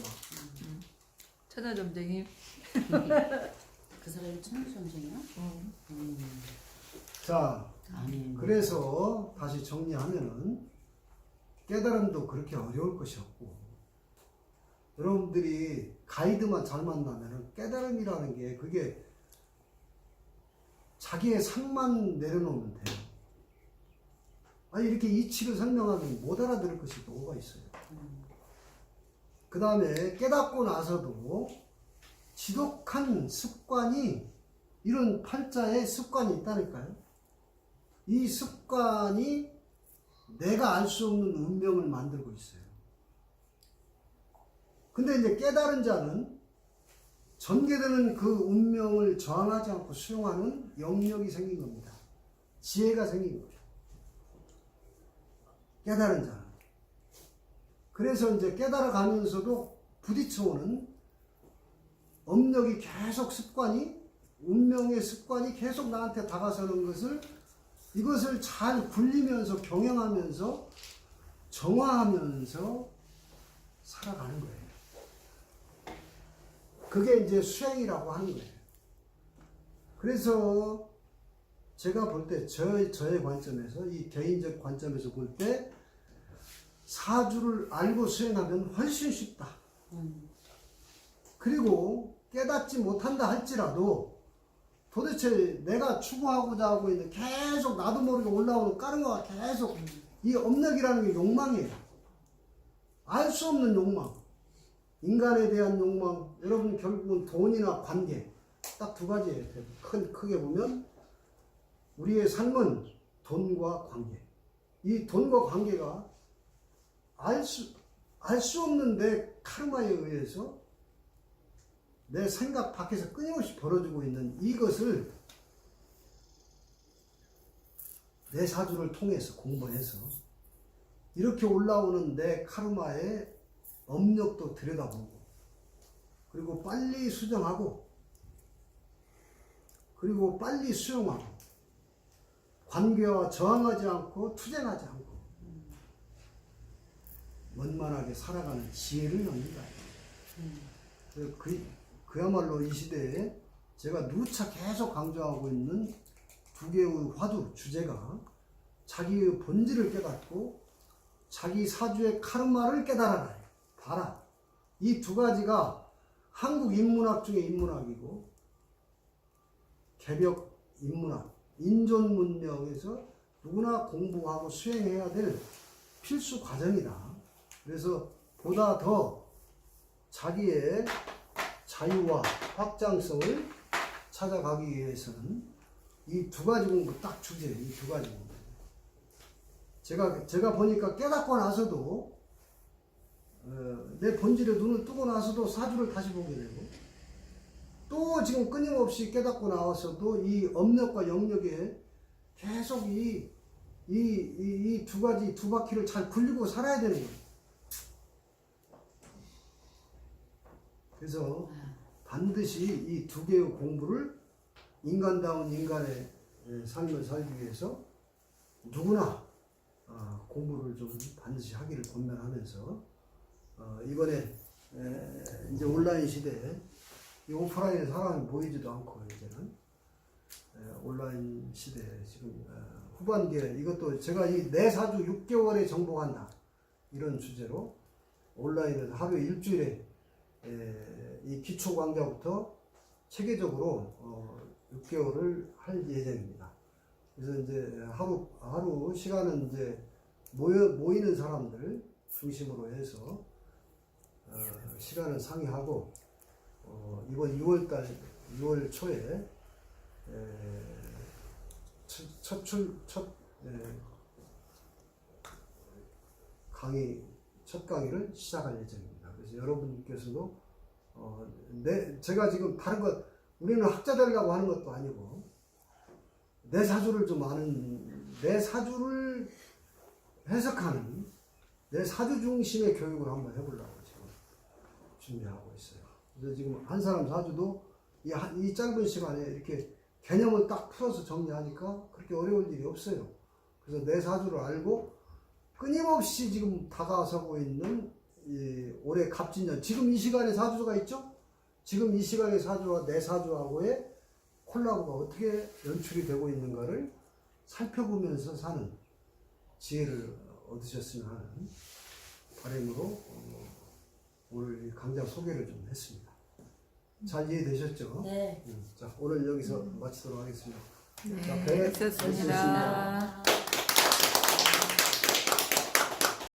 천하점쟁이. 그 사람이 천하점쟁이야? 자, 아니. 그래서 다시 정리하면은 깨달음도 그렇게 어려울 것이 없고 여러분들이 가이드만 잘 만나면은 깨달음이라는 게 그게 자기의 상만 내려놓으면 돼요. 아니 이렇게 이치를 설명하면 못 알아들을 것이 뭐가 있어요. 그 다음에 깨닫고 나서도 지독한 습관이 이런 팔자에 습관이 있다니까요. 이 습관이 내가 알 수 없는 운명을 만들고 있어요. 근데 이제 깨달은 자는 전개되는 그 운명을 저항하지 않고 수용하는 영역이 생긴 겁니다. 지혜가 생긴 거죠. 깨달은 자는. 그래서 이제 깨달아가면서도 부딪혀오는 업력이 계속 운명의 습관이 계속 나한테 다가서는 것을 이것을 잘 굴리면서 경영하면서 정화하면서 살아가는 거예요. 그게 이제 수행이라고 하는 거예요. 그래서 제가 볼 때 저의 관점에서 이 개인적 관점에서 볼 때 사주를 알고 수행하면 훨씬 쉽다. 그리고 깨닫지 못한다 할지라도 도대체 내가 추구하고자 하고 있는 계속 나도 모르게 올라오는 까르마가 계속 이 업력이라는 게 욕망이에요. 알 수 없는 욕망. 인간에 대한 욕망. 여러분 결국은 돈이나 관계. 딱 두 가지예요. 크게 보면 우리의 삶은 돈과 관계. 이 돈과 관계가 알 수 없는 내 카르마에 의해서 내 생각 밖에서 끊임없이 벌어지고 있는 이것을 내 사주를 통해서 공부해서 이렇게 올라오는 내 카르마의 업력도 들여다보고 그리고 빨리 수정하고 그리고 빨리 수용하고 관계와 저항하지 않고 투쟁하지 않고 원만하게 살아가는 지혜를 엽니다. 그야말로 이 시대에 제가 누차 계속 강조하고 있는 두 개의 화두 주제가 자기의 본질을 깨닫고 자기 사주의 카르마를 깨달아라. 봐라. 이 두 가지가 한국 인문학 중에 인문학이고 개벽 인문학, 인존 문명에서 누구나 공부하고 수행해야 될 필수 과정이다. 그래서 보다 더 자기의 자유와 확장성을 찾아가기 위해서는 이 두 가지 공부 딱 주제예요. 이 두 가지 공부. 제가 보니까 깨닫고 나서도 내 본질에 눈을 뜨고 나서도 사주를 다시 보게 되고 또 지금 끊임없이 깨닫고 나와서도 이 업력과 영역에 계속 이 두 가지 두 바퀴를 잘 굴리고 살아야 되는 거예요. 그래서 반드시 이 두 개의 공부를 인간다운 인간의 삶을 살기 위해서 누구나 공부를 좀 반드시 하기를 권면하면서 이번에 이제 온라인 시대에 이 오프라인에 사람이 보이지도 않고 이제는 온라인 시대에 지금 후반기에 이것도 제가 이 내 사주 6개월에 정복한다 이런 주제로 온라인에서 하루 일주일에 이 기초 강좌부터 체계적으로 6개월을 할 예정입니다. 그래서 이제 하루 시간은 이제 모이는 사람들 중심으로 해서 시간을 상의하고 이번 6월 초에 첫 강의를 시작할 예정입니다. 그래서 여러분께서도 제가 지금 다른 것 우리는 학자 되려고 하는 것도 아니고 내 사주를 좀 아는 내 사주를 해석하는 내 사주 중심의 교육을 한번 해보려고 지금 준비하고 있어요. 그래서 지금 한 사람 사주도 이 짧은 시간에 이렇게 개념을 딱 풀어서 정리하니까 그렇게 어려울 일이 없어요. 그래서 내 사주를 알고 끊임없이 지금 다가서고 있는 올해 갑진년 지금 이 시간에 사주가 있죠? 지금 이 시간의 사주와 내 사주하고의 콜라보가 어떻게 연출이 되고 있는가를 살펴보면서 사는 지혜를 얻으셨으면 하는 바람으로 오늘 이 강좌 소개를 좀 했습니다. 잘 이해되셨죠? 네. 자, 오늘 여기서 마치도록 하겠습니다. 네, 자, 배. 됐습니다.